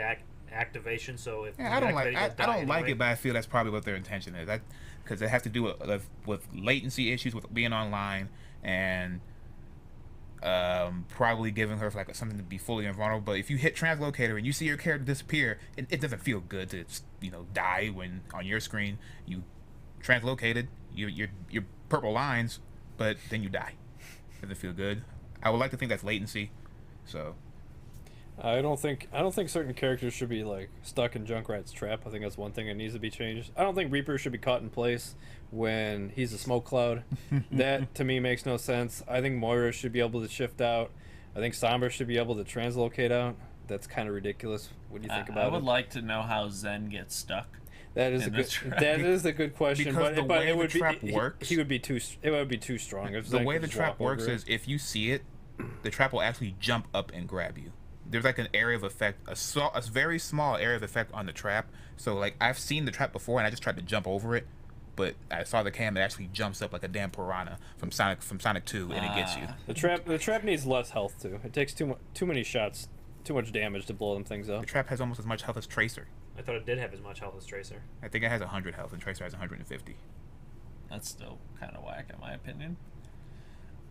activation. So if Yeah, I don't like it, but I feel that's probably what their intention is. Because it has to do with latency issues with being online and probably giving her like something to be fully invulnerable. But if you hit translocator and you see your character disappear, it doesn't feel good to die when on your screen you translocated your purple lines, but then you die. Doesn't feel good. I would like to think that's latency. So I don't think certain characters should be like stuck in Junkrat's trap. I think that's one thing that needs to be changed. I don't think Reaper should be caught in place when he's a smoke cloud. That to me makes no sense. I think Moira should be able to shift out. I think Sombra should be able to translocate out. That's kind of ridiculous. What do you think about it? I would like to know how Zen gets stuck. That is a good question. Because but the it would trap be, works, he would be too. It would be too strong. If the Zen way could the just trap walk works over it. is if you see it, the trap will actually jump up and grab you. There's like an area of effect, a very small area of effect on the trap. So like I've seen the trap before and I just tried to jump over it, but I saw the cam, it actually jumps up like a damn piranha from Sonic 2 and it gets you. The trap needs less health too. It takes too many shots, too much damage to blow them things up. The trap has almost as much health as Tracer. I thought it did have as much health as Tracer. I think it has 100 health and Tracer has 150. That's still kind of whack in my opinion.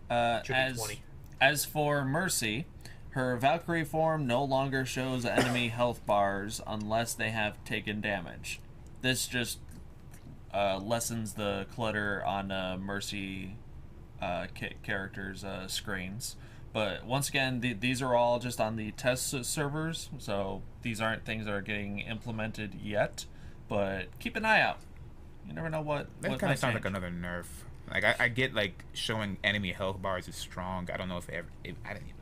Should be 20. As for Mercy, her Valkyrie form no longer shows enemy health bars unless they have taken damage. This just lessens the clutter on Mercy characters' screens. But once again, these are all just on the test servers, so these aren't things that are getting implemented yet. But keep an eye out. You never know what. That kind of sounds like another nerf. Like I get like showing enemy health bars is strong. I don't know if I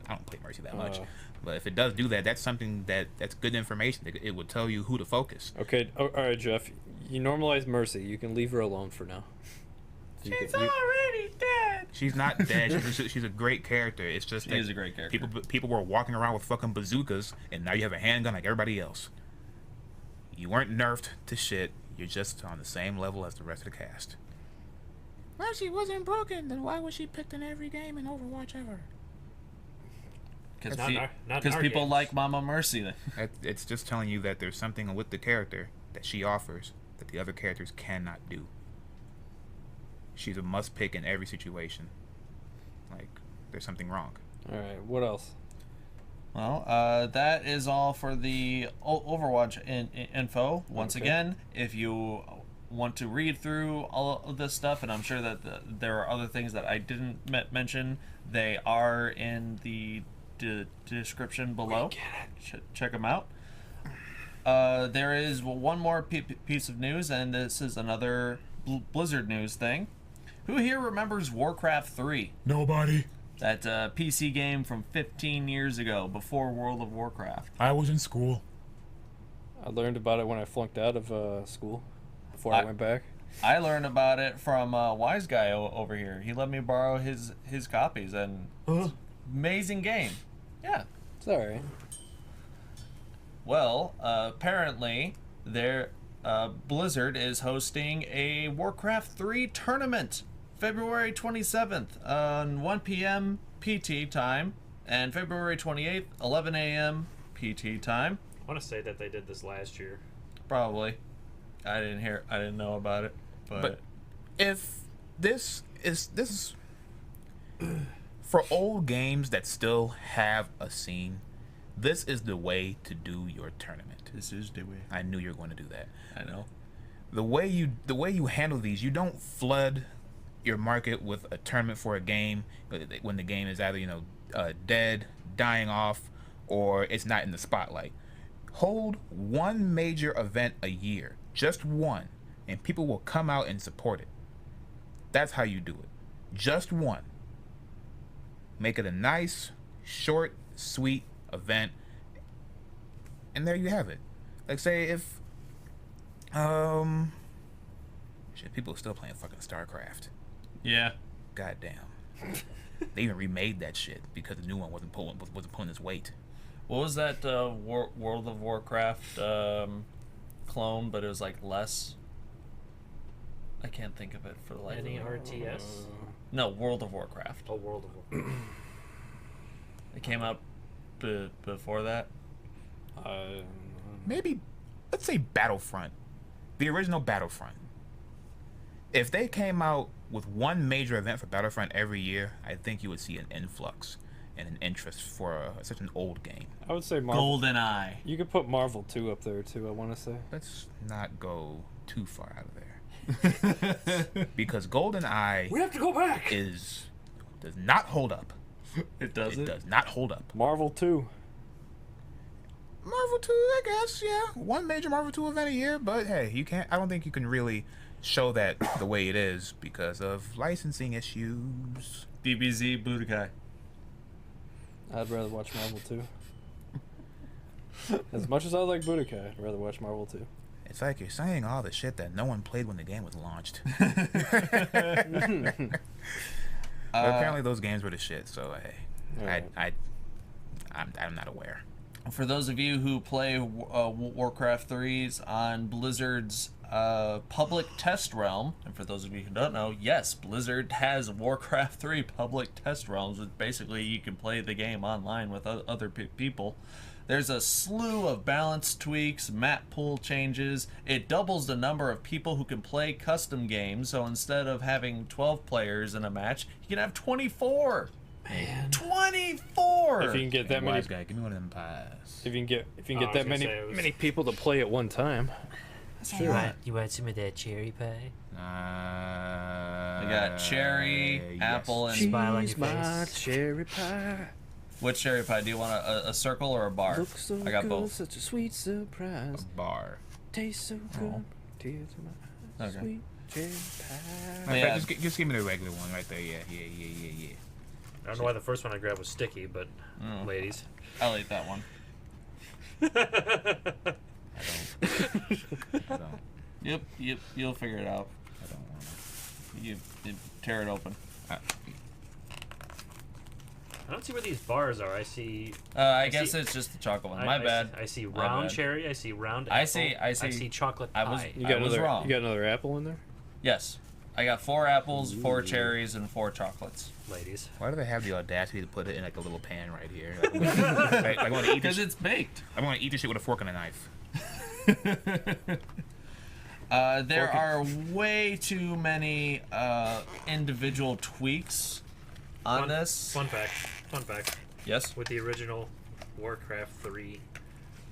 don't play Mercy that much, but if it does do that, that's something that's good information. It would tell you who to focus. Okay, all right, Jeff. You normalize Mercy. You can leave her alone for now. She's already dead. She's not dead. She's a great character. It's just She is a great character. People were walking around with fucking bazookas, and now you have a handgun like everybody else. You weren't nerfed to shit. You're just on the same level as the rest of the cast. Well, she wasn't broken. Then why was she picked in every game in Overwatch ever? Because people like Mama Mercy. It's just telling you that there's something with the character that she offers that the other characters cannot do. She's a must pick in every situation. Like, there's something wrong. All right, what else? Well, that is all for the Overwatch info. Once again, if you want to read through all of this stuff, and I'm sure that there are other things that I didn't mention, they are in the description below. Check them out. There is one more piece of news, and this is another Blizzard news thing. Who here remembers Warcraft 3? Nobody. That PC game from 15 years ago, before World of Warcraft. I was in school. I learned about it when I flunked out of school. Before I went back. I learned about it from Wise Guy over here. He let me borrow his copies, and amazing game. Yeah. It's alright. Well, apparently, Blizzard is hosting a Warcraft 3 tournament, February 27th on 1 p.m. PT time, and February 28th, 11 a.m. PT time. I want to say that they did this last year. Probably. I didn't know about it, but if this for old games that still have a scene, This is the way to do your tournament. This is the way. I knew you were going to do that. I know. The way you handle these, you don't flood your market with a tournament for a game when the game is either dead, dying off, or it's not in the spotlight. Hold one major event a year, just one, and people will come out and support it. That's how you do it. Just one. Make it a nice, short, sweet event, and there you have it. Like, say if shit, people are still playing fucking StarCraft. Yeah. Goddamn. They even remade that shit because the new one wasn't pulling its weight. What was that World of Warcraft clone, but it was like less? I can't think of it for the life of me. RTS? No, World of Warcraft. Oh, World of Warcraft. It came out before that. Maybe, let's say Battlefront. The original Battlefront. If they came out with one major event for Battlefront every year, I think you would see an influx and an interest for such an old game. I would say Marvel. GoldenEye. You could put Marvel 2 up there too, I want to say. Let's not go too far out of there. Because GoldenEye We have to go back! does not hold up. It doesn't? It does not hold up. Marvel 2. Marvel 2, I guess, yeah. One major Marvel 2 event a year, but hey, I don't think you can really show that the way it is because of licensing issues. DBZ Budokai. I'd rather watch Marvel 2. As much as I like Budokai, I'd rather watch Marvel 2. It's like you're saying all the shit that no one played when the game was launched. But apparently those games were the shit, so hey, Alright. I'm not aware. For those of you who play Warcraft 3s on Blizzard's public test realm, and for those of you who don't know, yes, Blizzard has Warcraft 3 public test realms, which basically you can play the game online with other people. There's a slew of balance tweaks, map pool changes. It doubles the number of people who can play custom games, so instead of having 12 players in a match, you can have 24. Man. 24! If you can get that many, Wise guy, give me one of them pies. if you can get I was that gonna say it was- many people to play at one time. You want some of that cherry pie? I got cherry, apple, and... Smile on your She's my face. cherry pie. What cherry pie? Do you want a circle or a bar? Looks so I got good, both. such a sweet surprise. Bar. Tastes so good. Tears in my eyes. Okay. Sweet cherry Matter pie. of Yeah. fact, just give me the regular one right there. Yeah. I don't know why the first one I grabbed was sticky, but Mm. ladies. I'll eat that one. I don't. Yep, you'll figure it out. I don't want to. You tear it open. I don't see where these bars are. I see. I guess it's just the chocolate one. My bad. I see My round bad. cherry. I see round I apple. see- I see chocolate I was- pie. You I got was another. wrong. You got another apple in there. Yes. I got 4 apples, 4 cherries, and 4 chocolates. Ladies. Why do they have the audacity to put it in like a little pan right here? Like, I want to eat Because this. it's baked. I want to eat this shit with a fork and a knife. There are way too many individual tweaks on this. Fun fact. Yes? With the original Warcraft 3,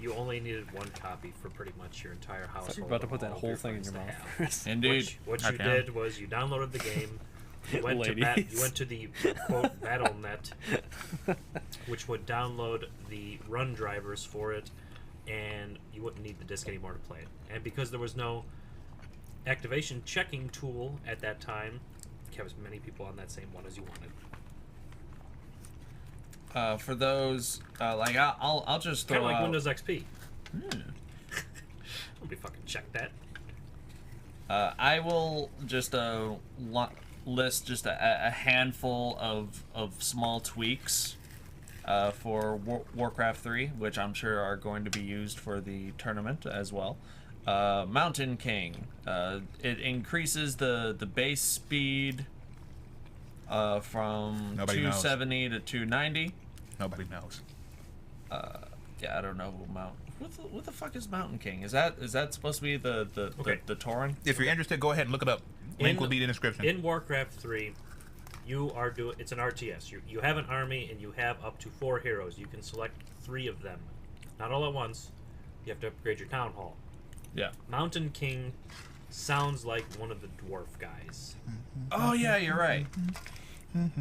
you only needed 1 copy for pretty much your entire household. You're about to put and that all of whole your thing in friends your to mouth. have. Indeed. What you Okay. did was you downloaded the game. You went to Ladies. you went to the quote BattleNet, which would download the run drivers for it, and you wouldn't need the disc anymore to play it. And because there was no activation checking tool at that time, kept as many people on that same one as you wanted. For those, like, I'll just Kind throw of like out... Windows XP. Don't be fucking check that. I will just list just a handful of small tweaks for Warcraft 3, which I'm sure are going to be used for the tournament as well. Mountain King. It increases the base speed from Nobody knows. 270 to 290. Nobody knows. Yeah, I don't know who what the fuck is Mountain King? Is that supposed to be the Okay. Tauren? If you're interested, go ahead and look it up. Link will be in the description. In Warcraft 3, You are doing. It's an RTS. You have an army and you have up to 4 heroes. You can select 3 of them, not all at once. You have to upgrade your town hall. Yeah. Mountain King sounds like one of the dwarf guys. Oh yeah, you're right.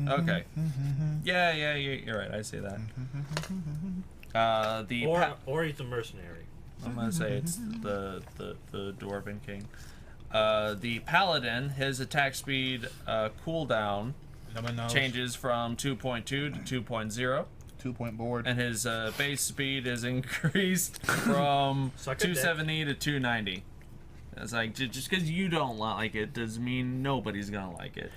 Okay. Yeah, you're right. I see that. Or he's a mercenary. I'm gonna say it's the Dwarven King. The Paladin, his attack speed cooldown changes from 2.2 to 2.0. 2-point board. And his base speed is increased from Suck a 270 to 290. It's like, just because you don't like it doesn't mean nobody's gonna like it.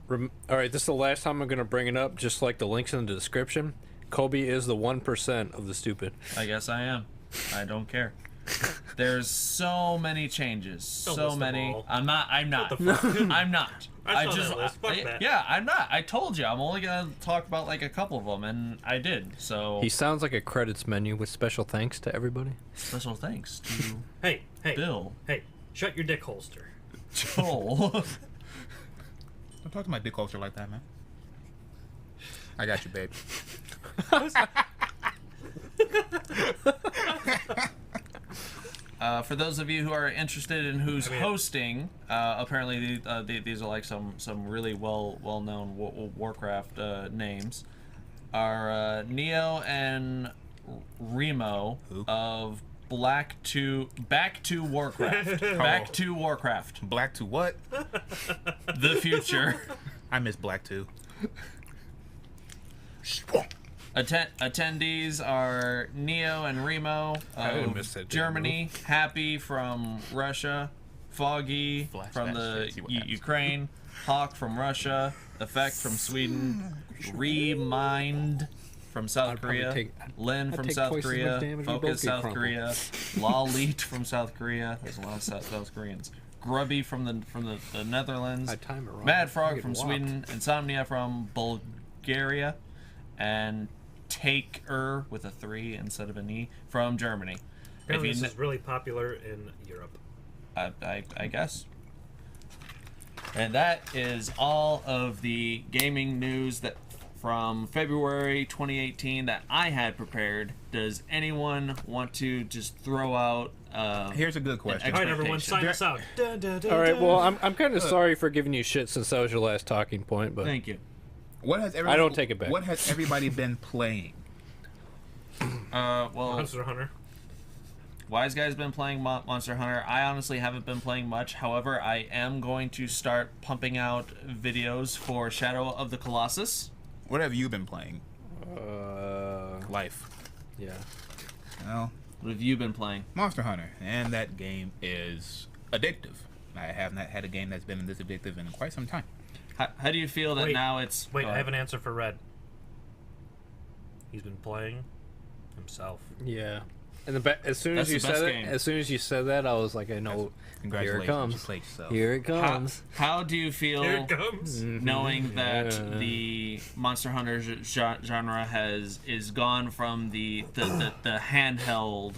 All right, this is the last time I'm going to bring it up, just like the links in the description. Kobe is the 1% of the stupid. I guess I am. I don't care. There's so many changes. Don't So list them many. all. I'm not. What the fuck? I'm not. I saw that list. Fuck that. Yeah, I'm not. I told you. I'm only gonna talk about like a couple of them, and I did. So He sounds like a credits menu with special thanks to everybody. special thanks to Hey, Bill. Hey, shut your dick holster. Joel. Don't talk to my dick holster like that, man. I got you, babe. For those of you who are interested in who's hosting, apparently these are like some really well-known Warcraft names. Are Neo and Remo of Back to Warcraft. Back to Warcraft. Black to what? The future. I miss Black too. Attendees are Neo and Remo didn't miss of that Germany, Happy from Russia, Foggy from the shit, see what happens. Ukraine, Hawk from Russia, Effect from Sweden, Remind from South Korea, Lin from take South twice as much Korea, damage, we both Focus get South crumpled. Korea, Lalit from South Korea. There's a lot of South Koreans. Grubby from the Netherlands, I time it wrong. Mad I'm Frog getting from whopped. Sweden, Insomnia from Bulgaria, and Taker with a 3 instead of an E from Germany. Apparently If you this is really popular in Europe. I guess. And that is all of the gaming news that from February 2018 that I had prepared. Does anyone want to just throw out? Here's a good question. All right, everyone, sign us out. All right, well, I'm kind of sorry for giving you shit since that was your last talking point, but Thank you. What has I don't take it back. What has everybody been playing? Well, Monster Hunter. Wise Guy's been playing Monster Hunter. I honestly haven't been playing much. However, I am going to start pumping out videos for Shadow of the Colossus. What have you been playing? Life. yeah. Well, What have you been playing? Monster Hunter, and that game is addictive. I have not had a game that's been this addictive in quite some time. How do you feel that Wait, now it's... Wait, I have an answer for Red. He's been playing himself. Yeah. And as soon That's as you the best said game. it, as soon as you said that, I was like, I know. Here it Congratulations, comes. you played yourself. Here it comes. How do you Here feel it comes. knowing that Yeah. the Monster Hunter genre is gone from the handheld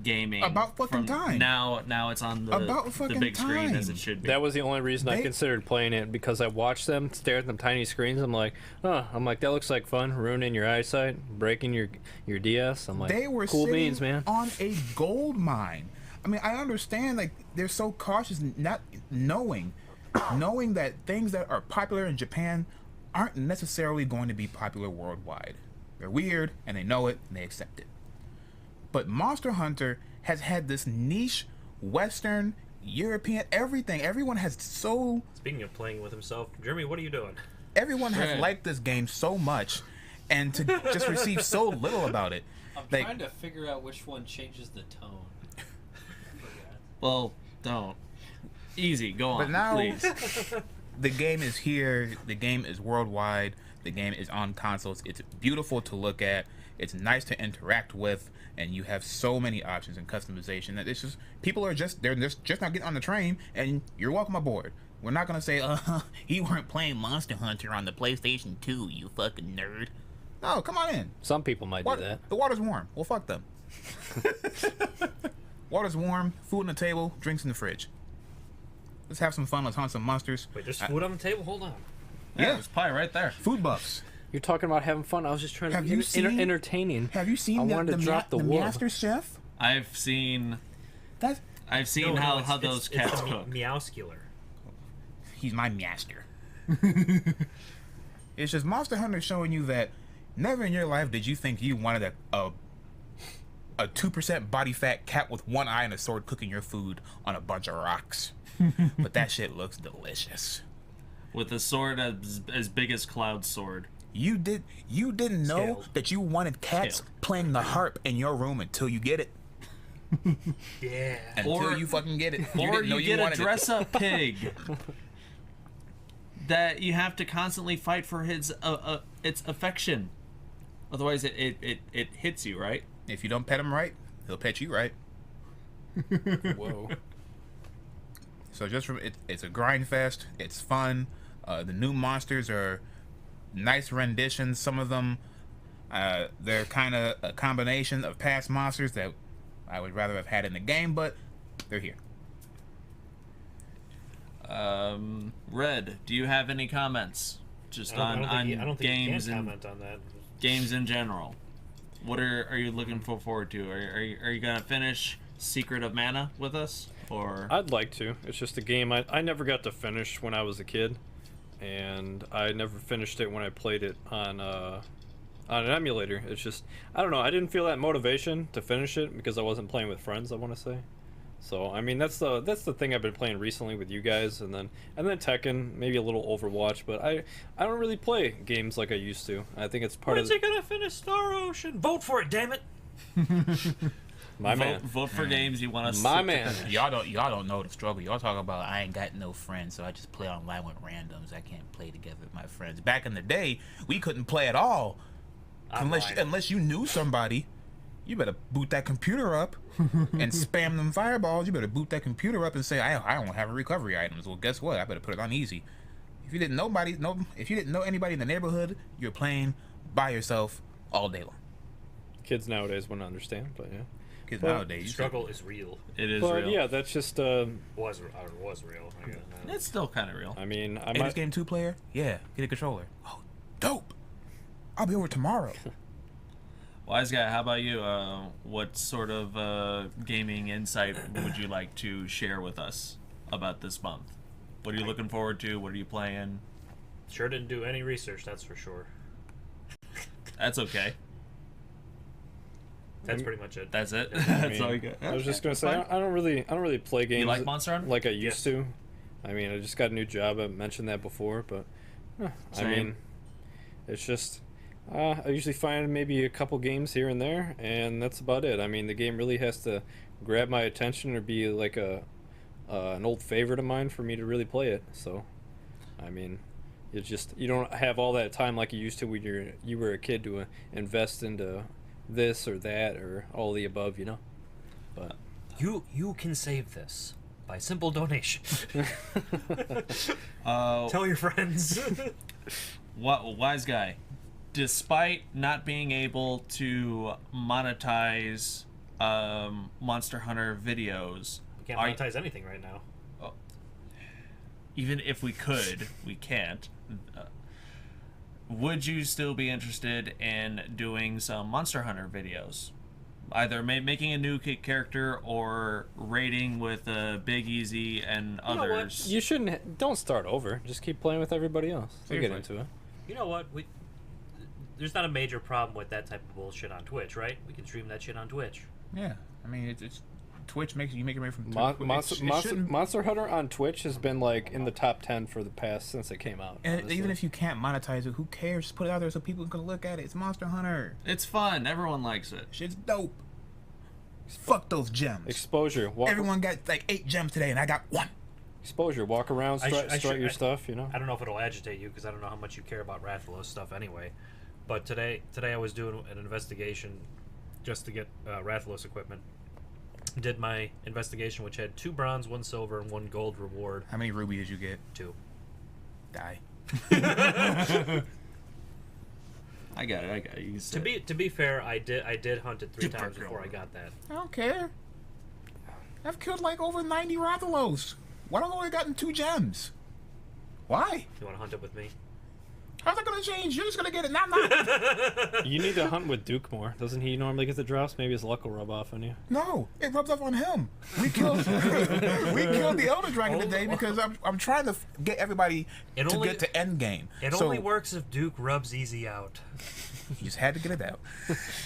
gaming? About fucking from time. Now it's on the About fucking big screen as time. it should be. That was the only reason I They- considered playing it, because I watched them stare at them tiny screens. I'm like, that looks like fun, ruining your eyesight, breaking your DS. I'm like, They were cool sitting beans, man. on a gold mine. I mean, I understand like they're so cautious, not knowing that things that are popular in Japan aren't necessarily going to be popular worldwide. They're weird, and they know it, and they accept it. But Monster Hunter has had this niche, Western, European, everything. Everyone has Speaking of playing with himself, Jeremy, what are you doing? everyone has Right. liked this game so much, and to just receive so little about it. I'm Like, trying to figure out which one changes the tone. Well, don't. Easy, go on, But now- please. the game is here. The game is worldwide. The game is on consoles. It's beautiful to look at. It's nice to interact with, and you have so many options and customization that it's just people are just they're just not getting on the train, and you're welcome aboard. We're not gonna say, you weren't playing Monster Hunter on the PlayStation 2, you fucking nerd. No, come on in. Some people might do that. The water's warm. Well, fuck them. Water's warm. Food on the table. Drinks in the fridge. Let's have some fun. Let's hunt some monsters. Wait, there's food on the table? Hold on. Yeah, there's pie right there. Food buffs. You're talking about having fun. I was just trying to Have be you seen- entertaining. Have you seen I the, wanted to drop the wood. Master Chef? I've seen That's how those cats the cook. Meowscular. he's my master. It's just Monster Hunter showing you that never in your life did you think you wanted a 2% body fat cat with one eye and a sword cooking your food on a bunch of rocks. But that shit looks delicious. With a sword as big as Cloud's sword. You didn't know Scales. that you wanted cats Scales. playing the harp in your room until you get it. Yeah. Until Or- you fucking get it. Or didn't know you get a wanted it. dress-up pig that you have to constantly fight for its affection. Otherwise, it hits you, right? If you don't pet him right, he'll pet you right. Whoa. So just from it's a grind fest. It's fun. The new monsters are nice renditions. Some of them, they're kind of a combination of past monsters that I would rather have had in the game, but they're here. Red, do you have any comments? Just I don't on think you games can and comment on that. games in general. What are you looking forward to? Are you gonna finish Secret of Mana with us, or I'd like to. It's just a game I never got to finish when I was a kid, and I never finished it when I played it on an emulator. It's just, I don't know. I didn't feel that motivation to finish it because I wasn't playing with friends, I want to say. So I mean, that's the thing I've been playing recently with you guys, and then Tekken, maybe a little Overwatch, but I don't really play games like I used to. I think it's part When's of he gonna finish Star Ocean? Vote for it, damn it! my man. vote for games you want us My to man. finish. Y'all don't know the struggle. Y'all talk about I ain't got no friends, so I just play online with randoms. I can't play together with my friends. Back in the day, we couldn't play at all Online. unless you knew somebody. You better boot that computer up and spam them fireballs. You better boot that computer up and say, I don't have recovery items. Well, guess what? I better put it on easy. If you didn't know anybody in the neighborhood, you're playing by yourself all day long. Kids nowadays wouldn't understand, but yeah. Kids Well, nowadays, Struggle is real. It is But real. yeah, that's just Was real. I guess. It's still kind of real. I mean, I Hey, this might. game 2-player? Yeah, get a controller. Oh, dope. I'll be over tomorrow. Wise guy, how about you? What sort of gaming insight would you like to share with us about this month? What are you looking forward to? What are you playing? Sure didn't do any research, that's for sure. That's okay. That's pretty much it. That's it. I That's mean, all you got. I was just gonna say, I don't really play games like Monster Hunter? like I used Yes. to. I mean, I just got a new job. I mentioned that before, but I Same. mean, it's just I usually find maybe a couple games here and there, and that's about it. I mean, the game really has to grab my attention or be like an old favorite of mine for me to really play it. So, I mean, you don't have all that time like you used to when you were a kid to invest into this or that or all the above, you know. But You can save this by simple donation. Uh, Tell your friends. Wise guy, despite not being able to monetize Monster Hunter videos, We can't are- monetize anything right now. even if we could, we can't. Would you still be interested in doing some Monster Hunter videos? Either making a new character or raiding with Big Easy and You know what? others. don't start over. Just keep playing with everybody else. You'll get Seriously. into it. You know what? There's not a major problem with that type of bullshit on Twitch, right? We can stream that shit on Twitch. Yeah, I mean, it's Twitch make it right from Monster Hunter on Twitch has been like in the top 10 for the past since it came out. And honestly. even if you can't monetize it, who cares? Just put it out there so people can look at it. It's Monster Hunter. It's fun. Everyone likes it. Shit's dope. Fuck those gems. exposure, Everyone got like 8 gems today, and I got 1. exposure, walk around, strut your stuff, you know. I don't know if it'll agitate you because I don't know how much you care about Rathalos stuff anyway. But today I was doing an investigation just to get Rathalos equipment. Did my investigation, which had 2 bronze, 1 silver, and 1 gold reward. How many rubies did you get? 2. Die. I got it. You can say it. To be fair, I did hunt it 3 times before I got that. I don't care. I've killed like over 90 Rathalos. Why don't I only gotten 2 gems? Why? You want to hunt it with me? How's that gonna change? You're just gonna get it now. You need to hunt with Duke more. Doesn't he normally get the drops? Maybe his luck will rub off on you. No, it rubs off on him. We killed the Elder Dragon today because I'm trying to get everybody to get to end game. It only works if Duke rubs easy out. You just had to get it out.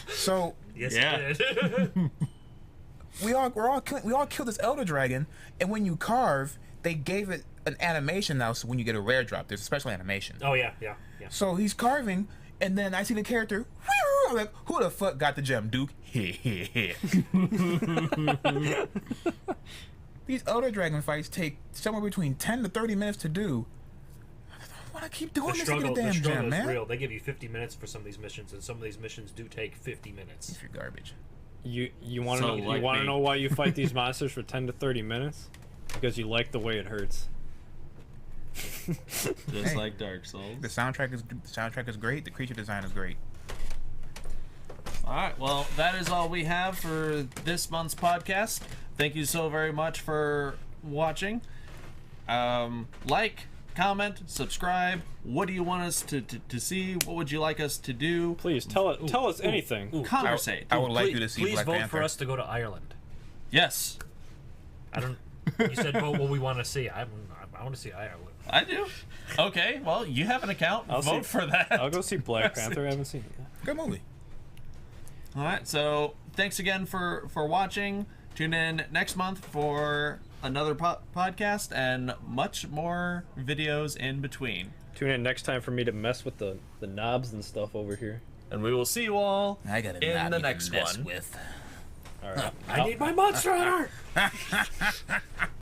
So Yes, Yeah. it did. we all killed this Elder Dragon, and when you carve, they gave it an animation now. So when you get a rare drop, there's a special animation. Oh yeah. So he's carving, and then I see the character. I'm like, who the fuck got the gem, Duke? These Elder Dragon fights take somewhere between 10 to 30 minutes to do. I want to keep doing this to get a damn the gem, struggle is man. real. They give you 50 minutes for some of these missions, and some of these missions do take 50 minutes. If you're garbage. You want to So know? like You want to me. know why you fight these monsters for 10 to 30 minutes? Because you like the way it hurts. Just Hey. like Dark Souls. The soundtrack is great. The creature design is great. All right, well, that is all we have for this month's podcast. Thank you so very much for watching. Like, comment, subscribe. What do you want us to see? What would you like us to do? Please tell us anything. Conversate. I would like you to see Please Black vote Panther. for us to go to Ireland. Yes, I don't. You said vote what we want to see. I want to see Ireland. I do. Okay, well, you have an account. I'll Vote see- for that. I'll go see Black Panther. I haven't seen it yet. Good movie. All right, so thanks again for watching. Tune in next month for another podcast and much more videos in between. Tune in next time for me to mess with the knobs and stuff over here. And we will see you all I got in the next one. with. All right. I need my Monster Hunter.